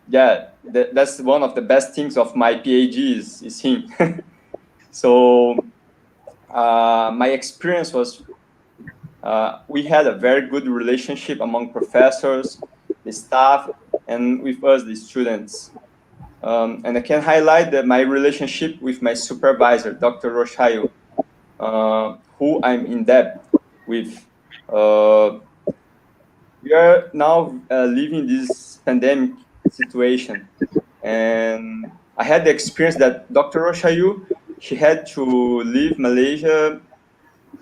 yeah, that's one of the best things of my PhD is him. So my experience was, we had a very good relationship among professors, the staff, and with us, the students. And I can highlight that my relationship with my supervisor, Dr. Roshayo, who I'm in debt with. We are now living this pandemic situation. And I had the experience that Dr. Roshayo, she had to leave Malaysia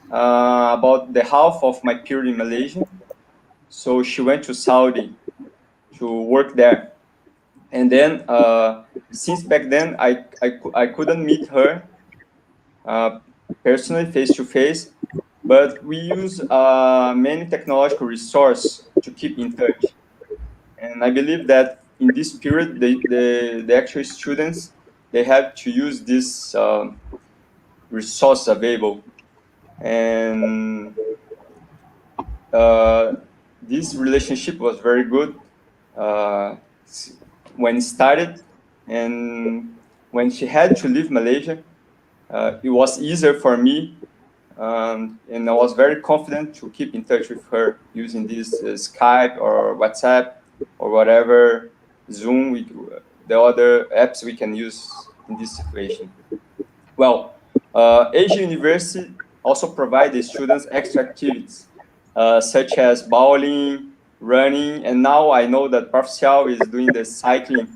about the half of my period in Malaysia. So she went to Saudi to work there. And then, since back then, I couldn't meet her personally, face to face, but we use many technological resources to keep in touch. And I believe that in this period, the actual students, they have to use this resource available. And this relationship was very good when it started, and when she had to leave Malaysia, it was easier for me, and I was very confident to keep in touch with her using this Skype or WhatsApp or whatever, Zoom, the other apps we can use in this situation. Well, AeU University also provides the students extra activities, such as bowling, running, and now I know that Prof. Siow is doing the cycling,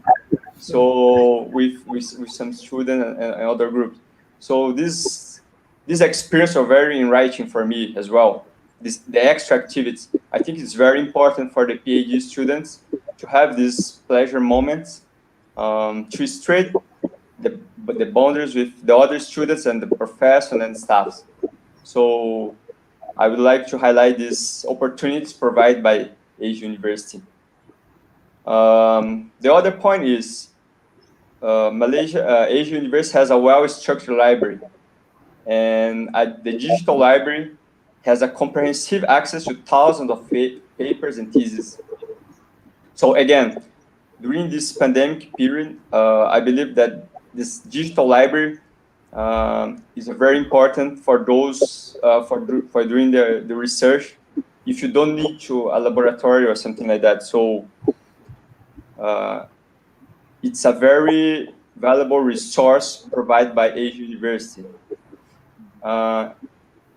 so with some students and other groups. So this experience are very enriching for me as well. The extra activities, I think it's very important for the PhD students to have these pleasure moments, to straight the boundaries with the other students and the professors and staffs. So I would like to highlight these opportunities provided by AeU University. The other point is AeU University has a well-structured library, and the digital library has a comprehensive access to thousands of papers and theses. So again, during this pandemic period, I believe that this digital library is very important for those for doing the research. If you don't need to a laboratory or something like that, so it's a very valuable resource provided by AeU University.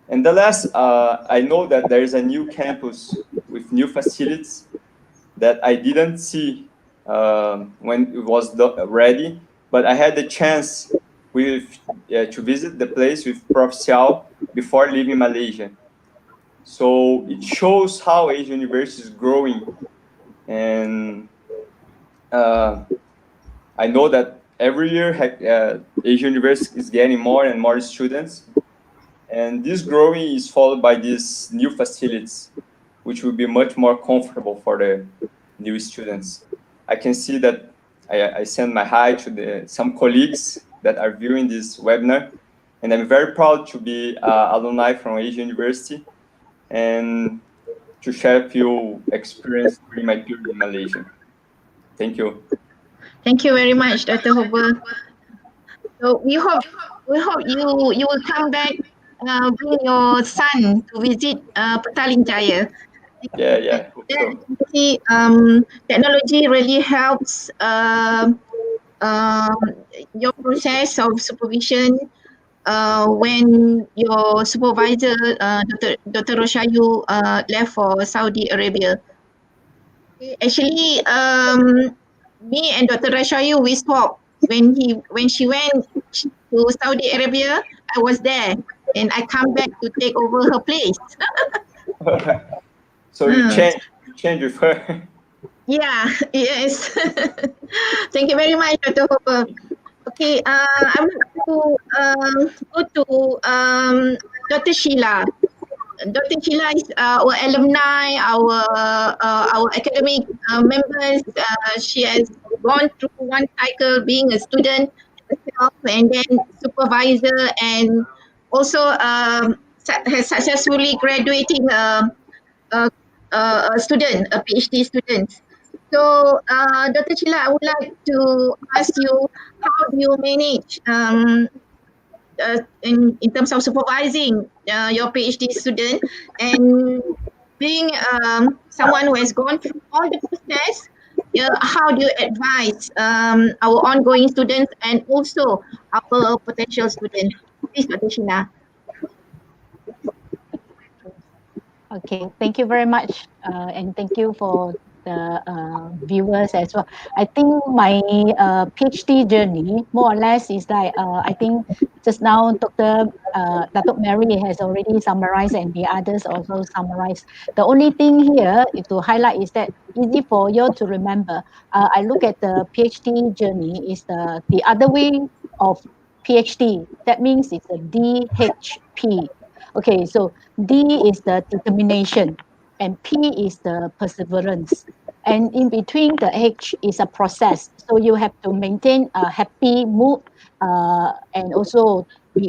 And the last, I know that there is a new campus with new facilities that I didn't see when it was ready, but I had the chance to visit the place with Prof. Siow before leaving Malaysia. So it shows how AeU University is growing, and I know that every year AeU University is getting more and more students, and this growing is followed by these new facilities, which will be much more comfortable for the new students. I can see that I send my hi to some colleagues that are viewing this webinar, and I'm very proud to be alumni from AeU University and to share a few experiences during my period in Malaysia. Thank you. Thank you very much, Dr. Hober. So we hope you will come back, bring your son to visit Petaling Jaya. Yeah. Hope so. See, technology really helps your process of supervision when your supervisor, Dr. Roshayu, left for Saudi Arabia. Actually, me and Dr. Roshayu, we swapped. When she went to Saudi Arabia, I was there, and I come back to take over her place. So you change with her. Yeah, yes. Thank you very much, Dr. Hopper. Okay, I want to go to Dr. Sheila. Dr. Sheila is our alumni, our academic members. She has gone through one cycle being a student herself, and then supervisor, and also has successfully graduating a student, a PhD student. So, Dr. Sheila, I would like to ask you, how do you manage in terms of supervising your PhD student, and being someone who has gone through all the process, how do you advise our ongoing students and also our potential students? Please, Dr. Sheila. Okay, thank you very much, and thank you for the viewers as well. I think my PhD journey, more or less, is like I think just now Dr.Mary has already summarized, and the others also summarized. The only thing here to highlight is that easy for you to remember. I look at the PhD journey is the other way of PhD. That means it's a DHP. Okay, so D is the determination and P is the perseverance. And in between the H is a process. So you have to maintain a happy mood and also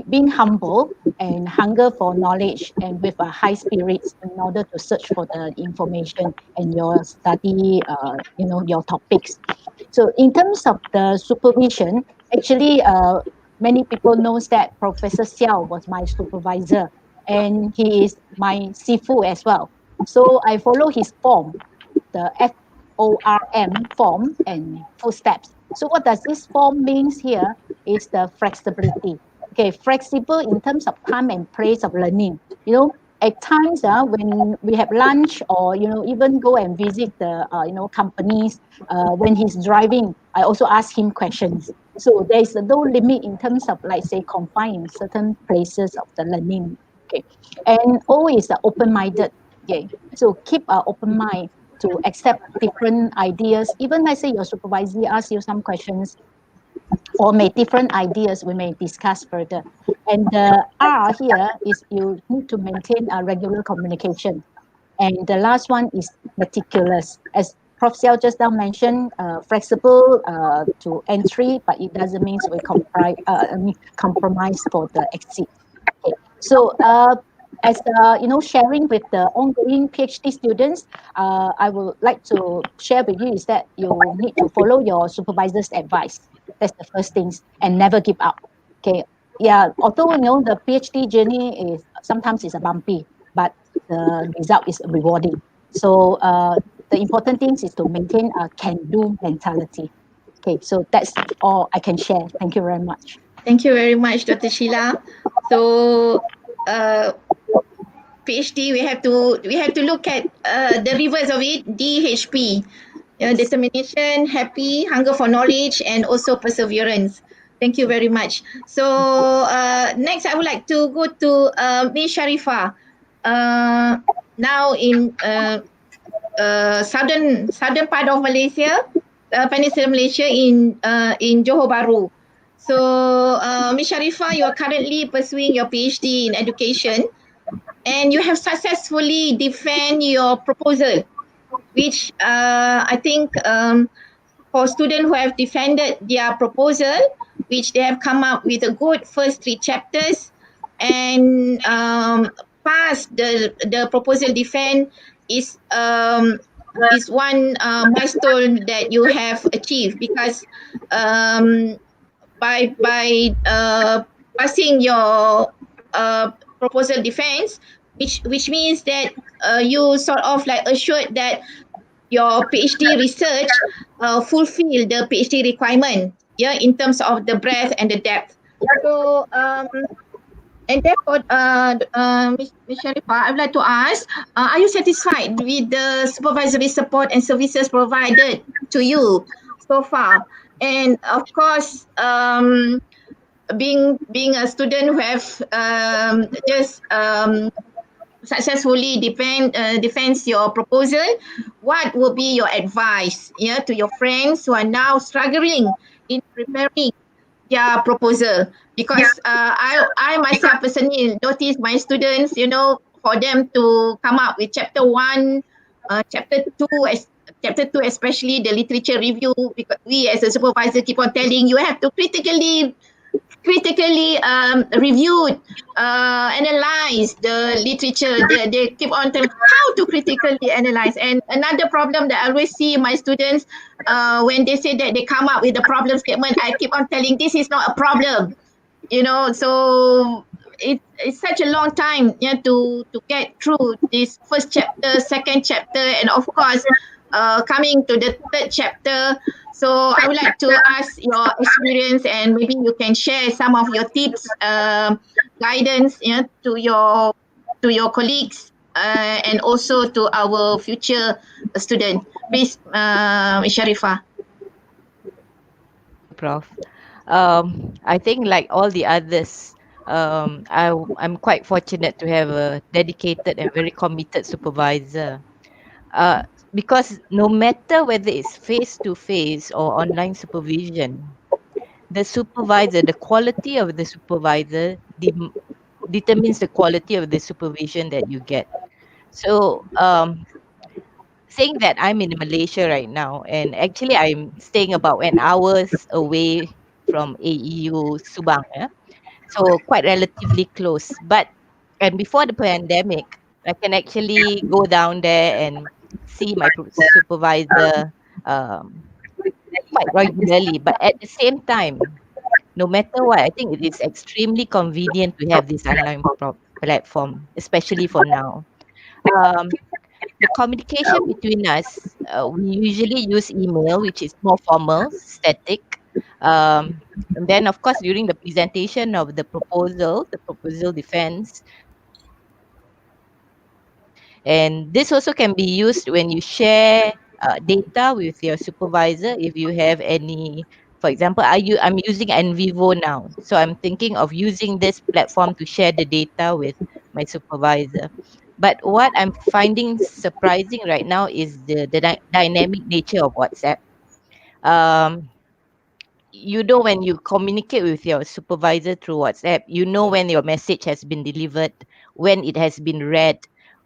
being humble and hunger for knowledge and with a high spirits in order to search for the information and your study, your topics. So in terms of the supervision, actually, many people knows that Professor Siow was my supervisor, and he is my Sifu as well. So I follow his form, the FORM form and footsteps. So what does this form means here is the flexibility. Okay, flexible in terms of time and place of learning. At times when we have lunch or even go and visit the companies, when he's driving, I also ask him questions. So there is no limit in terms of, like, say, confined in certain places of the learning. Okay, and always open-minded. Okay, so keep an open mind to accept different ideas. Even let's say your supervisor asks you some questions or make different ideas, we may discuss further. And the R here is you need to maintain a regular communication. And the last one is meticulous. As Prof. Siow just now mentioned, flexible to entry, but it doesn't mean we compromise for the exit. Okay. So as sharing with the ongoing PhD students, I would like to share with you is that you need to follow your supervisor's advice. That's the first things, and never give up. Okay, yeah. Although the PhD journey is sometimes is a bumpy, but the result is rewarding. So the important things is to maintain a can-do mentality. Okay, so that's all I can share. Thank you very much. Thank you very much, Dr. Sheila. So, PhD, we have to look at the reverse of it, DHP, determination, happy, hunger for knowledge, and also perseverance. Thank you very much. So next, I would like to go to Ms. Sharifah. Now in southern part of Malaysia, Peninsula Malaysia in Johor Bahru. So Ms. Sharifah, you are currently pursuing your PhD in education, and you have successfully defend your proposal, which I think for students who have defended their proposal, which they have come up with a good first 3 chapters and passed the proposal defense is one milestone that you have achieved, because by passing your proposal defense, which means that you sort of like assured that your PhD research fulfill the PhD requirement, in terms of the breadth and the depth. So and therefore, Ms. Sharifah, I would like to ask, are you satisfied with the supervisory support and services provided to you so far? And of course, being a student who have just successfully defends your proposal, what will be your advice to your friends who are now struggling in preparing their proposal? Because I myself personally notice my students, for them to come up with chapter 1, chapter 2 especially the literature review, because we as a supervisor keep on telling you have to critically reviewed, analyze the literature. They keep on telling how to critically analyze. And another problem that I always see my students, when they say that they come up with a problem statement, I keep on telling this is not a problem. So it's such a long time to get through this first chapter, second chapter, and of course coming to the third chapter. So I would like to ask your experience, and maybe you can share some of your tips, guidance, to your colleagues, and also to our future student. Please, Ms. Sharifah. Prof. I think like all the others, I'm quite fortunate to have a dedicated and very committed supervisor. Because no matter whether it's face-to-face or online supervision, the supervisor, the quality of the supervisor determines the quality of the supervision that you get. So saying that I'm in Malaysia right now, and actually I'm staying about an hour's away from AeU Subang, so quite relatively close. And before the pandemic, I can actually go down there and see my supervisor quite regularly. But at the same time, no matter what, I think it is extremely convenient to have this online platform, especially for now. The communication between us, we usually use email, which is more formal, static. And then, of course, during the presentation of the proposal defense. And this also can be used when you share data with your supervisor. If you have any, for example, I'm using NVivo now. So I'm thinking of using this platform to share the data with my supervisor. But what I'm finding surprising right now is the dynamic nature of WhatsApp. When you communicate with your supervisor through WhatsApp, when your message has been delivered, when it has been read.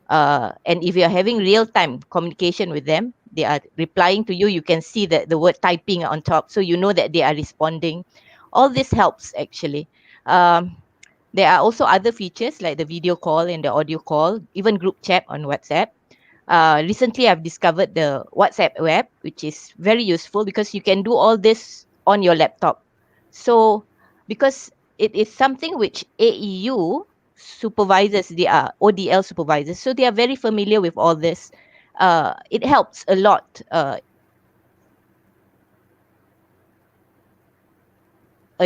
And if you're having real-time communication with them, they are replying to you, you can see the word typing on top. So you know that they are responding. All this helps actually. There are also other features like the video call and the audio call, even group chat on WhatsApp. Recently, I've discovered the WhatsApp web, which is very useful because you can do all this on your laptop. So, because it is something which AeU supervisors, they are ODL supervisors, so they are very familiar with all this. It helps a lot. A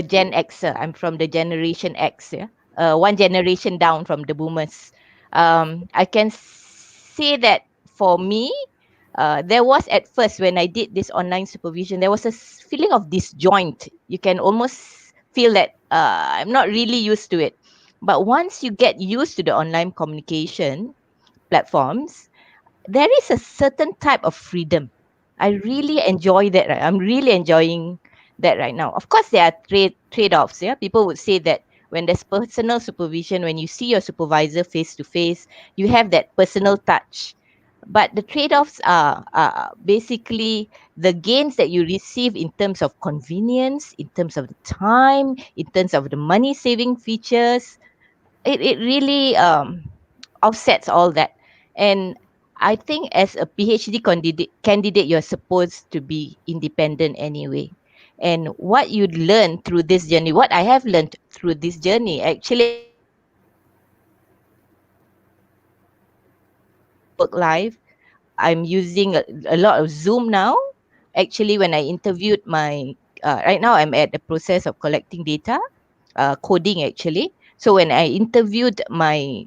Gen Xer. I'm from the Generation X, yeah. One generation down from the boomers. I can say that for me, there was at first when I did this online supervision, there was a feeling of disjoint. You can almost feel that I'm not really used to it. But once you get used to the online communication platforms, there is a certain type of freedom. I really enjoy that. Right? I'm really enjoying that right now. Of course, there are trade-offs. Yeah, people would say that when there's personal supervision, when you see your supervisor face to face, you have that personal touch. But the trade-offs are basically the gains that you receive in terms of convenience, in terms of the time, in terms of the money saving features. It really offsets all that. And I think as a PhD candidate, you're supposed to be independent anyway. And what you learn through this journey, what I have learned through this journey, actually work life, I'm using a lot of Zoom now. Actually, when I interviewed right now I'm at the process of collecting data, coding actually. So when I interviewed my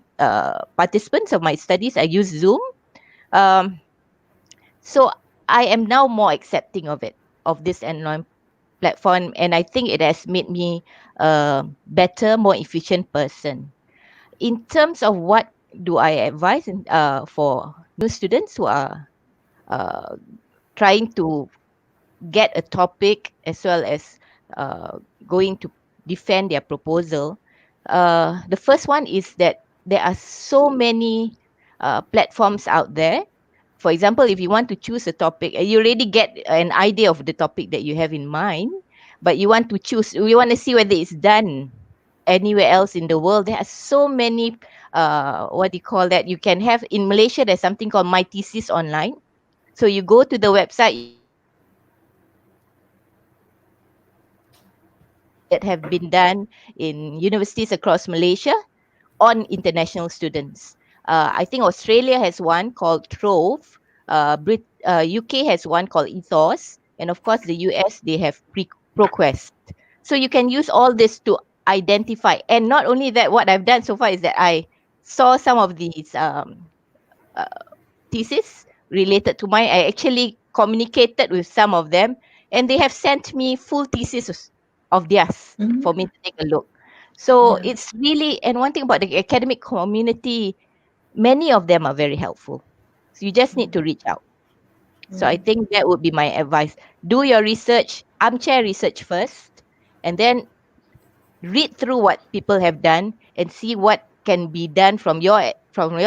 participants of my studies, I use Zoom. Um, so I am now more accepting of it, of this online platform, and I think it has made me a better, more efficient person. In terms of what do I advise for new students who are uh, trying to get a topic as well as going to defend their proposal. The first one is that there are so many platforms out there. For example, if you want to choose a topic, you already get an idea of the topic that you have in mind, but you want to choose, we want to see whether it's done anywhere else in the world. There are so many, what do you call that? You can have in Malaysia, there's something called My Thesis Online. So you go to the website, that have been done in universities across Malaysia on international students. I think Australia has one called Trove, UK has one called Ethos, and of course the US, they have ProQuest. So you can use all this to identify. And not only that, what I've done so far is that I saw some of these uh, thesis related to mine. I actually communicated with some of them, and they have sent me full thesis of theirs for me to take a look. So Yeah. it's really, and one thing about the academic community, many of them are very helpful. So you just need to reach out. So I think that would be my advice. Do your research, armchair research first, and then read through what people have done and see what can be done from your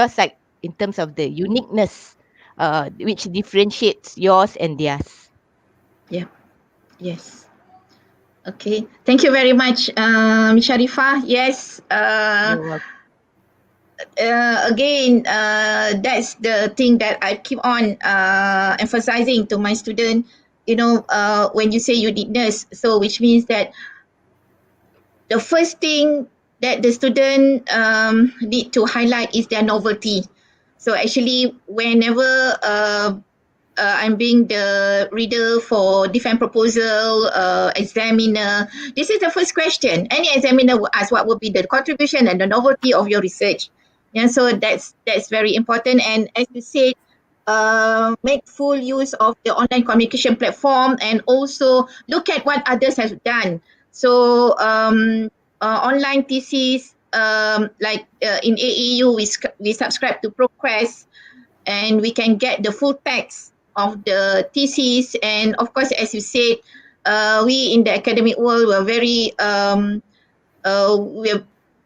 side in terms of the uniqueness which differentiates yours and theirs. Yeah. Yes. Okay. Thank you very much, Sharifah. Yes. You're welcome. Again, that's the thing that I keep on emphasizing to my student. When you say uniqueness, so which means that the first thing that the student need to highlight is their novelty. So actually, whenever I'm being the reader for defense proposal, examiner, this is the first question. Any examiner will ask what would be the contribution and the novelty of your research. Yeah, so that's very important. And as you said, make full use of the online communication platform and also look at what others have done. So online thesis, like in AeU, we subscribe to ProQuest, and we can get the full text of the thesis. And of course, as you said, we in the academic world were very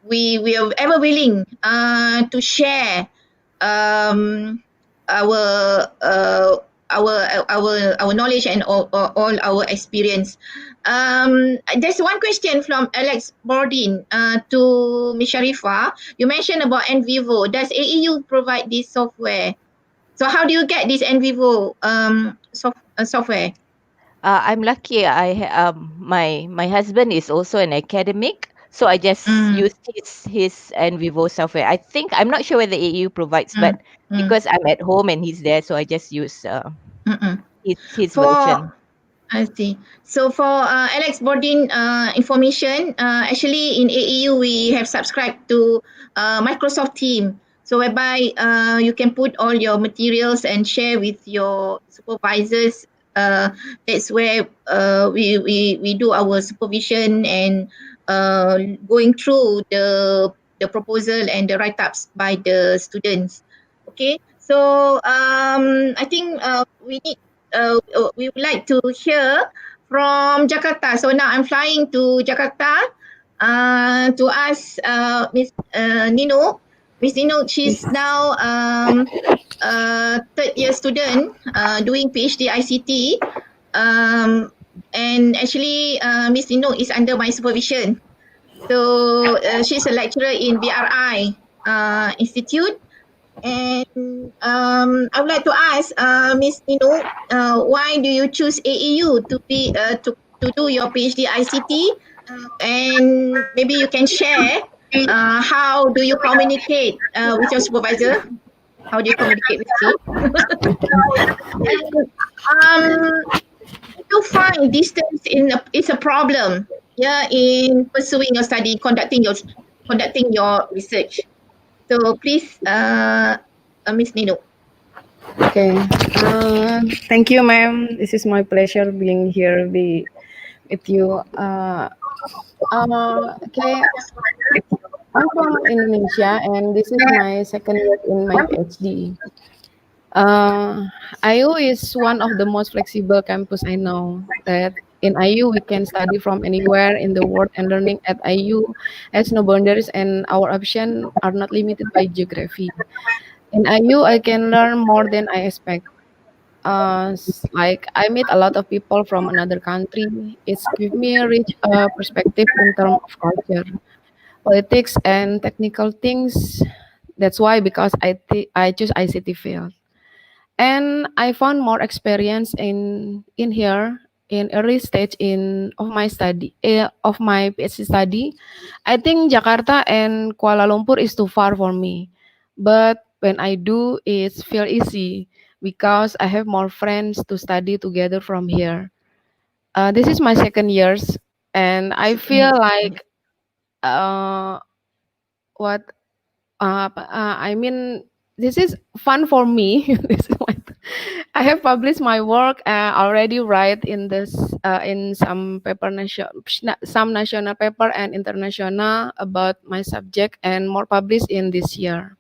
we are ever willing to share our our knowledge and all our experience. There's one question from Alex Bordin to Ms. Sharifah. You mentioned about NVivo. Does AeU provide this software? So how do you get this NVivo software? I'm lucky. My husband is also an academic, so I just used his Envivo software. I think I'm not sure whether AU provides, but because I'm at home and he's there, so I just use his version. I see. So for Alex Bordin information, actually in AeU we have subscribed to Microsoft Team. So whereby you can put all your materials and share with your supervisors. That's where we do our supervision and going through the proposal and the write-ups by the students. Okay. So I think we would like to hear from Jakarta. So now I'm flying to Jakarta to ask Miss Nino. Miss Nino, she's now third year student doing PhD ICT. And actually Miss Nino is under my supervision. So she's a lecturer in BRI Institute. And I would like to ask Ms. Nino, why do you choose AeU to do your PhD ICT? And maybe you can share how do you communicate with your supervisor? How do you communicate with him? And, you find distance is a problem, yeah, in pursuing your study, conducting your research. So please, Miss Nino. Okay. Thank you, ma'am. This is my pleasure being here with you. Okay. I'm from Indonesia, and this is my second year in my PhD. AeU is one of the most flexible campus I know. That in AeU we can study from anywhere in the world, and learning at AeU has no boundaries, and our options are not limited by geography. In AeU, I can learn more than I expect. Like I meet a lot of people from another country. It's give me a rich perspective in terms of culture, politics, and technical things. That's why because I choose ICT field, and I found more experience in here in early stage in of my study of my PhD study. I think Jakarta and Kuala Lumpur is too far for me, but when I do, it feel easy because I have more friends to study together from here. This is my second years, and I feel like uh, what I mean, this is fun for me. I have published my work already, right, in this in some paper some national paper and international about my subject, and more published in this year.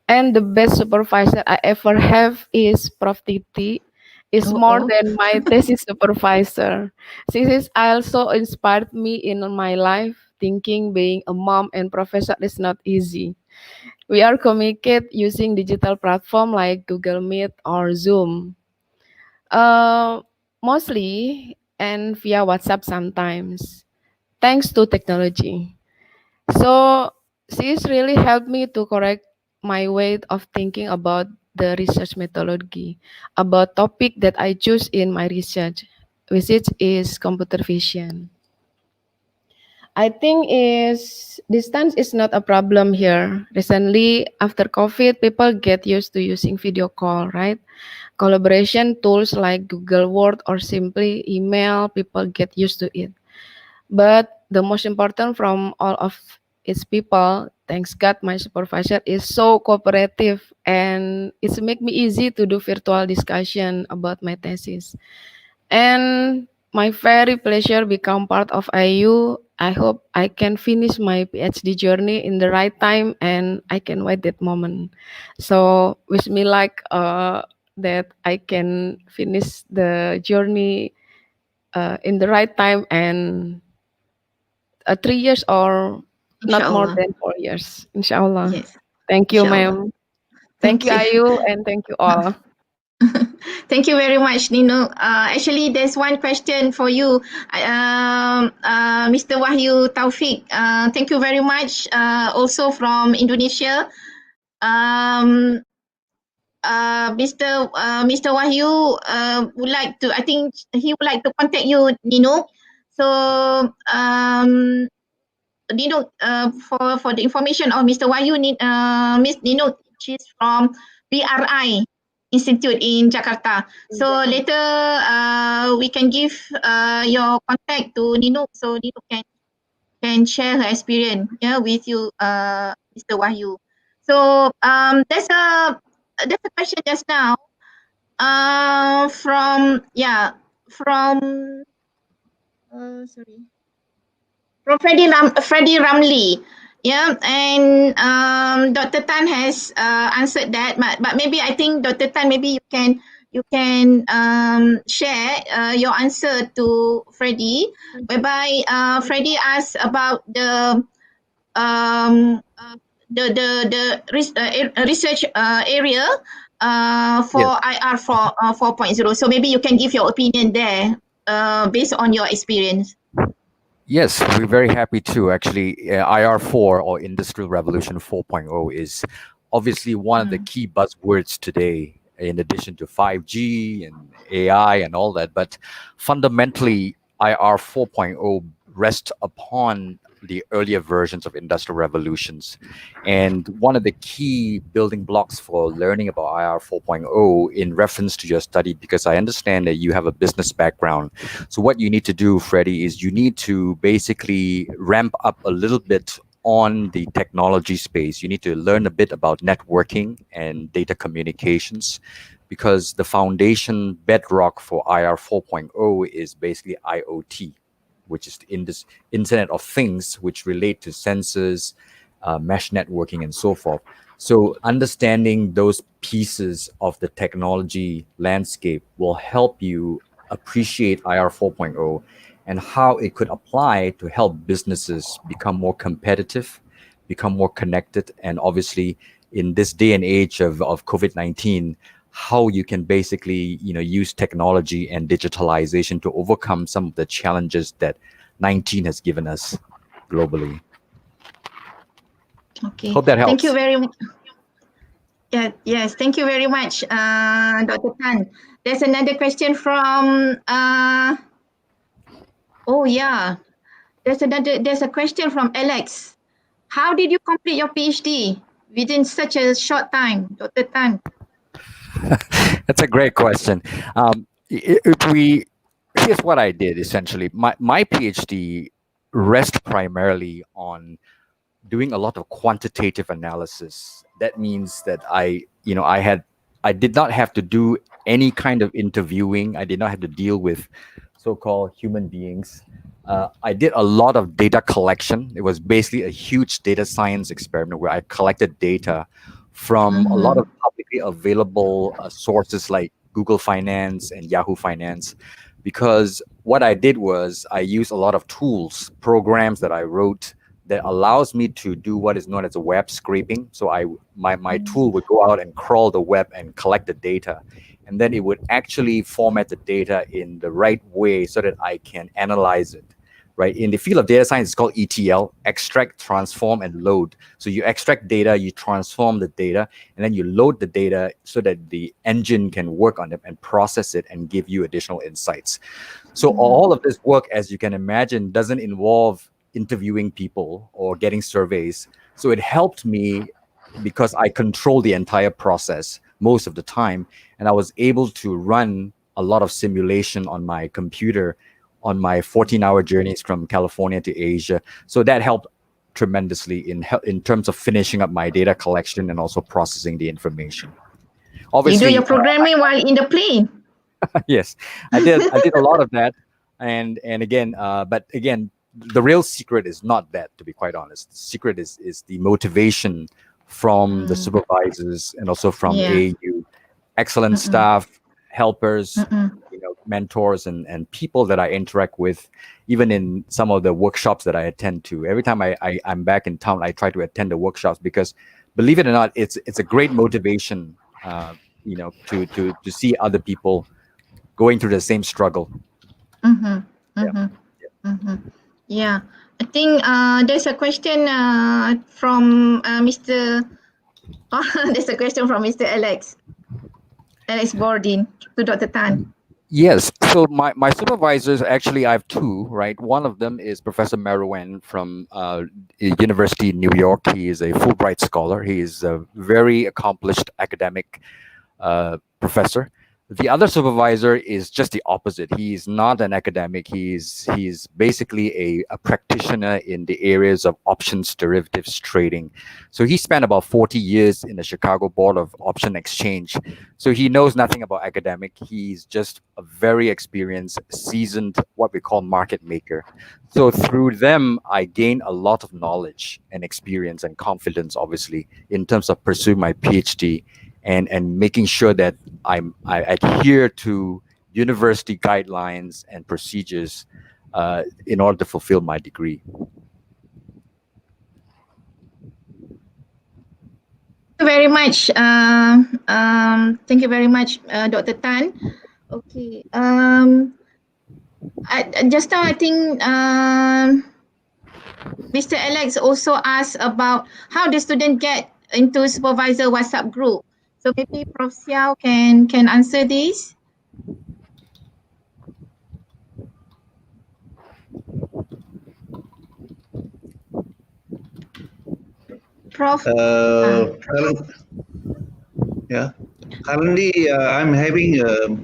And the best supervisor I ever have is Prof. Titik. Is more than my thesis supervisor. She is also inspired me in my life, thinking being a mom and professor is not easy. We are communicate using digital platform like Google Meet or Zoom. Mostly and via WhatsApp sometimes. Thanks to technology. So she's really helped me to correct my way of thinking about the research methodology, about topic that I choose in my research, which is computer vision. I think is distance is not a problem here. Recently, after COVID, people get used to using video call, right? Collaboration tools like Google Word or simply email, people get used to it. But the most important from all of its people, thanks God, my supervisor is so cooperative, and it's make me easy to do virtual discussion about my thesis. And my very pleasure become part of IU. I hope I can finish my PhD journey in the right time, and I can wait that moment. So wish me like that I can finish the journey in the right time, and 3 years or not more than 4 years, inshallah. Yes. Thank you, Inshallah. ma'am. Thank you, Thank you. Ayu, and thank you all. Thank you very much, Nino. Actually, there's one question for you, Mr. Wahyu Taufik. Thank you very much. Also from Indonesia. Mr. Wahyu would like to, I think he would like to contact you, Nino. So, Nino, for the information of Mr. Wahyu, Miss Nino, she's from BRI Institute in Jakarta. So later we can give your contact to Nino, so Nino can share her experience, yeah, with you, Mr. Wahyu. So there's a question just now from Freddie Ramley. Yeah, and Dr. Tan has answered that, but maybe I think Dr. Tan, maybe you can share your answer to Freddie, whereby Freddie asked about the research area for IR 4.0. So maybe you can give your opinion there based on your experience. Yes, we're very happy to. Actually, IR4 or Industrial Revolution 4.0 is obviously one of the key buzzwords today, in addition to 5G and AI and all that. But fundamentally, IR 4.0 rests upon the earlier versions of industrial revolutions. And one of the key building blocks for learning about IR 4.0 in reference to your study, because I understand that you have a business background. So what you need to do, Freddie, is you need to basically ramp up a little bit on the technology space. You need to learn a bit about networking and data communications, because the foundation bedrock for IR 4.0 is basically IoT, which is in this Internet of Things, which relate to sensors, mesh networking, and so forth. So understanding those pieces of the technology landscape will help you appreciate IR 4.0 and how it could apply to help businesses become more competitive, become more connected, and obviously in this day and age of COVID-19, how you can basically use technology and digitalization to overcome some of the challenges that 19 has given us globally. Okay. Hope that helps. Thank you very much. Yeah, yes, thank you very much, Dr. Tan. There's another question from there's a question from Alex. How did you complete your PhD within such a short time, Dr. Tan? That's a great question. Here's what I did essentially. My PhD rests primarily on doing a lot of quantitative analysis. That means that I did not have to do any kind of interviewing. I did not have to deal with so-called human beings. I did a lot of data collection. It was basically a huge data science experiment where I collected data from a lot of publicly available sources like Google Finance and Yahoo Finance, because what I did was I used a lot of tools, programs that I wrote that allows me to do what is known as a web scraping. So my tool would go out and crawl the web and collect the data, and then it would actually format the data in the right way so that I can analyze it. Right? In the field of data science, it's called ETL, extract, transform, and load. So you extract data, you transform the data, and then you load the data so that the engine can work on it and process it and give you additional insights. So all of this work, as you can imagine, doesn't involve interviewing people or getting surveys. So it helped me because I control the entire process most of the time, and I was able to run a lot of simulation on my computer on my 14-hour journeys from California to Asia. So that helped tremendously in terms of finishing up my data collection and also processing the information. Obviously, you do your programming while in the plane. Yes, I did a lot of that, and again, but again, the real secret is not that, to be quite honest. The secret is the motivation from the supervisors and also from AeU, excellent staff, helpers, mentors, and people that I interact with, even in some of the workshops that I attend to. Every time I'm back in town, I try to attend the workshops because, believe it or not, it's a great motivation to see other people going through the same struggle. Yeah, I think there's a question from Mr. There's a question from Mr. Alex Bordin to Dr. Tan. Yes. So my supervisors, actually, I have two, right? One of them is Professor Merwen from University in New York. He is a Fulbright scholar. He is a very accomplished academic professor. The other supervisor is just the opposite. He's not an academic. He's basically a practitioner in the areas of options derivatives trading. So he spent about 40 years in the Chicago Board of Option Exchange. So he knows nothing about academic. He's just a very experienced, seasoned, what we call market maker. So through them, I gain a lot of knowledge and experience and confidence, obviously, in terms of pursuing my PhD. And making sure that I adhere to university guidelines and procedures in order to fulfill my degree. Thank you very much. Thank you very much, Dr. Tan. Okay. Just now, I think Mr. Alex also asked about how the student get into supervisor WhatsApp group. So maybe Prof. Siow can answer this. Prof. Currently, I'm having a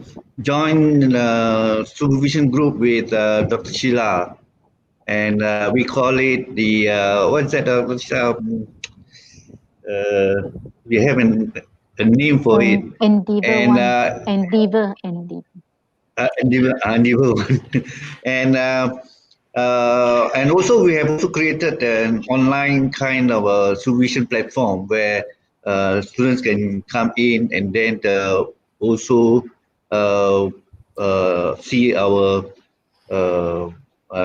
joint supervision group with Dr. Sheila, and we call it the what's that? We have a name for it. Endeavor. Endeavor. And also we have also created an online kind of a supervision platform where students can come in and then also see our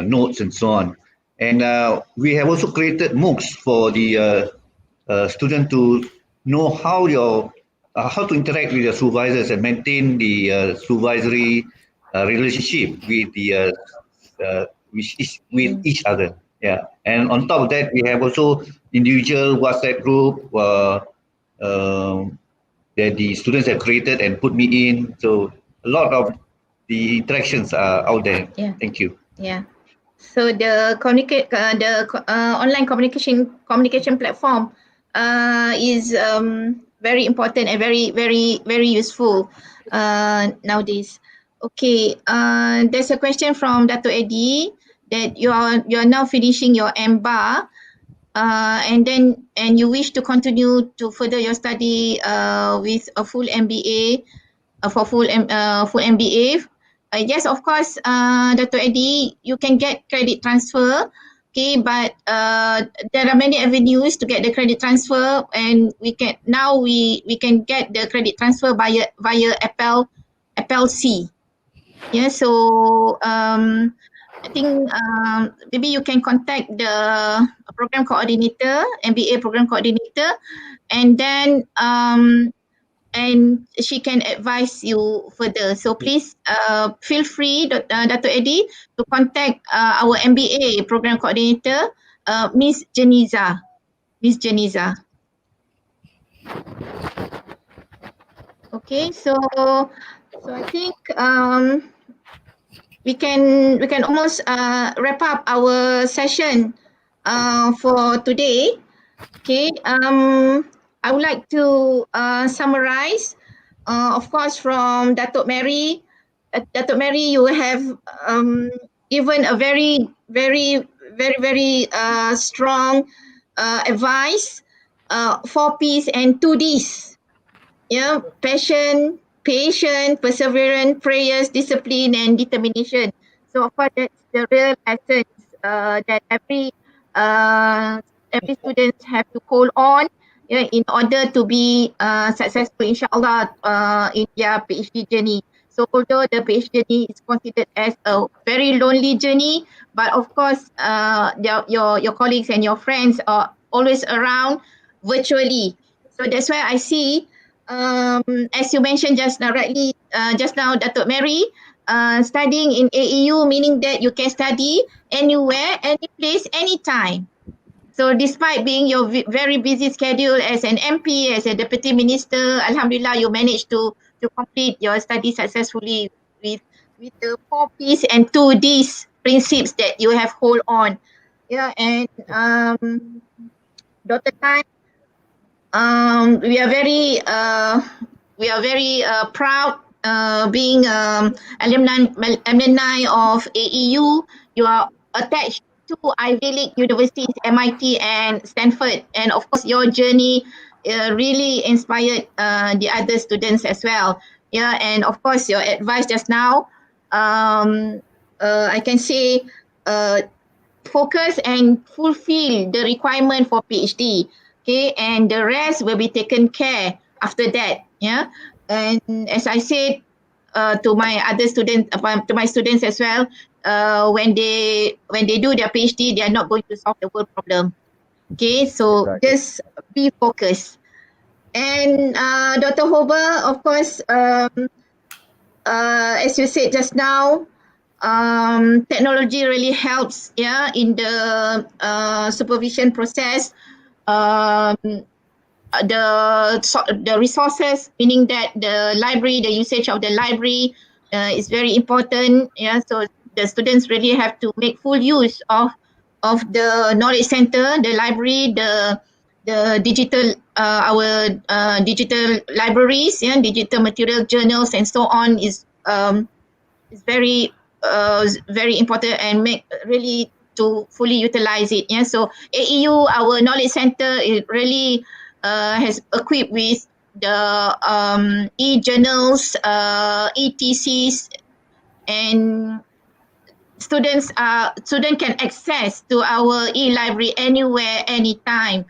notes and so on. And we have also created MOOCs for the student to know how to interact with your supervisors and maintain the supervisory relationship with the with each other. Yeah, and on top of that, we have also individual WhatsApp group that the students have created and put me in. So a lot of the interactions are out there. Yeah. Thank you. Yeah. So the online communication platform is very important and very useful nowadays. Okay. There's a question from Datuk Eddie that you are now finishing your MBA. And you wish to continue to further your study with a full MBA full MBA. Yes, of course, Dr. Eddie, you can get credit transfer. Okay, but there are many avenues to get the credit transfer, and we can get the credit transfer via FLC. Yeah, so I think maybe you can contact the program coordinator, MBA program coordinator, and then and she can advise you further. So please feel free, Dr. Eddie, to contact our MBA program coordinator, Miss Janiza. Okay, so I think we can almost wrap up our session for today. Okay, I would like to summarize, of course, from Datuk.Mary. Datuk.Mary, you have given a very strong advice, 4 P's and 2 D's. Yeah, passion, patience, perseverance, prayers, discipline, and determination. So of course, that's the real essence that every student have to hold on, in order to be successful, inshallah, in their PhD journey. So although the PhD journey is considered as a very lonely journey, but of course, your colleagues and your friends are always around virtually. So that's why I see as you mentioned just now, rightly, Dr.Mary, studying in AeU meaning that you can study anywhere, any place, anytime. So despite being your very busy schedule as an MP, as a deputy minister, Alhamdulillah, you managed to complete your study successfully with the 4 P's and 2 D's principles that you have hold on. Yeah, and Dr. Tan, we are very proud being alumni of AeU. You are attached to Ivy League universities, MIT and Stanford, and of course your journey really inspired the other students as well. Yeah, and of course your advice just now, I can say, focus and fulfill the requirement for PhD. Okay, and the rest will be taken care after that. Yeah, and as I said to my other students, to my students as well, when they do their PhD, they are not going to solve the world problem. Okay, so Exactly. just be focused. And Dr. Hober, of course, as you said just now, technology really helps, yeah, in the supervision process. Um, the resources, meaning that the library, the usage of the library is very important. Yeah, so the students really have to make full use of the knowledge center, the library, the digital our digital libraries, yeah, digital material journals and so on is very important, and make really to fully utilize it. Yeah, so AeU, our knowledge center, it really has equipped with the e-journals, ETCs, and student can access to our e-library anywhere, anytime,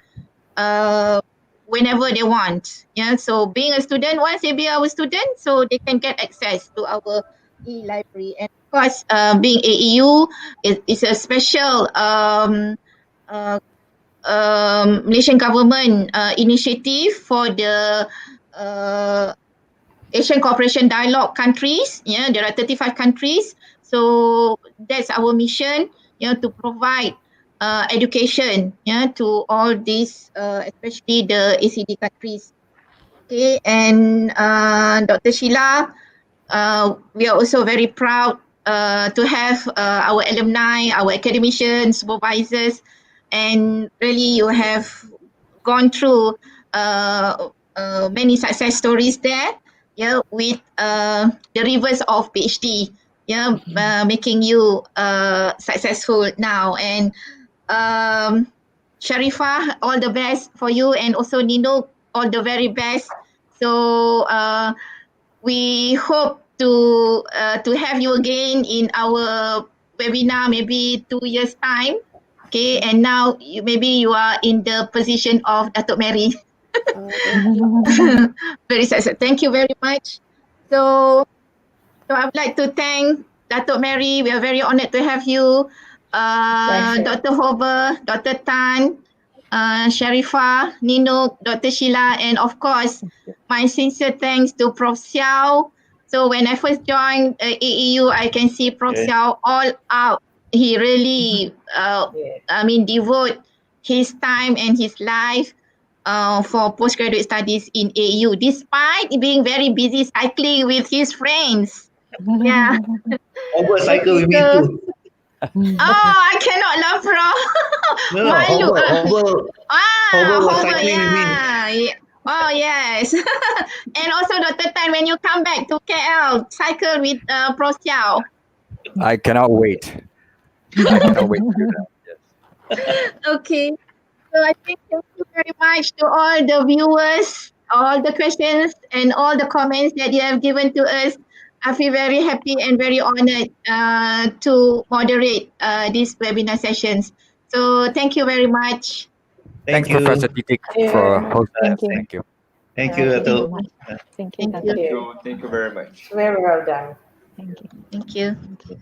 whenever they want. Yeah, so being a student, once they be our student, so they can get access to our e-library. And of course, being AeU is a special uh, Malaysian government initiative for the Asian Cooperation Dialogue countries. Yeah, there are 35 countries. So that's our mission, you know, to provide education, yeah, to all these, especially the ACD countries. Okay, and Dr. Sheila, we are also very proud to have our alumni, our academicians, supervisors, and really you have gone through many success stories there, yeah, with the reverse of PhD, yeah, making you successful now. And Sharifah, all the best for you, and also Nino, all the very best. So we hope to have you again in our webinar, maybe 2 years time. Okay, and now maybe you are in the position of Dr.Mary. Very successful. Thank you very much. So I would like to thank Dr.Mary. We are very honored to have you. Dr. Hober, Dr. Tan, Sharifah, Nino, Dr. Sheila, and of course, my sincere thanks to Prof. Siow. So when I first joined AeU, I can see Prof. Siow all out. He really, devote his time and his life for postgraduate studies in AeU, despite being very busy cycling with his friends. Yeah. Over cycle with me So, too. I cannot laugh, Prof. No, no, Malu. Hover was Hover, cycling with me. yeah. Oh, yes. And also, Dr. Tan, when you come back to KL, cycle with Prof. Siow. I cannot wait. I cannot wait to do that. Yes. Okay. So I think thank you very much to all the viewers, all the questions and all the comments that you have given to us. I feel very happy and very honored to moderate these webinar sessions. So thank you very much. Thanks, you. Professor Titik, for hosting. Thank you. Thank you, Datuk. Thank you. Thank Thank you. Thank you very much. Very well done. Thank you. Thank you. Thank you.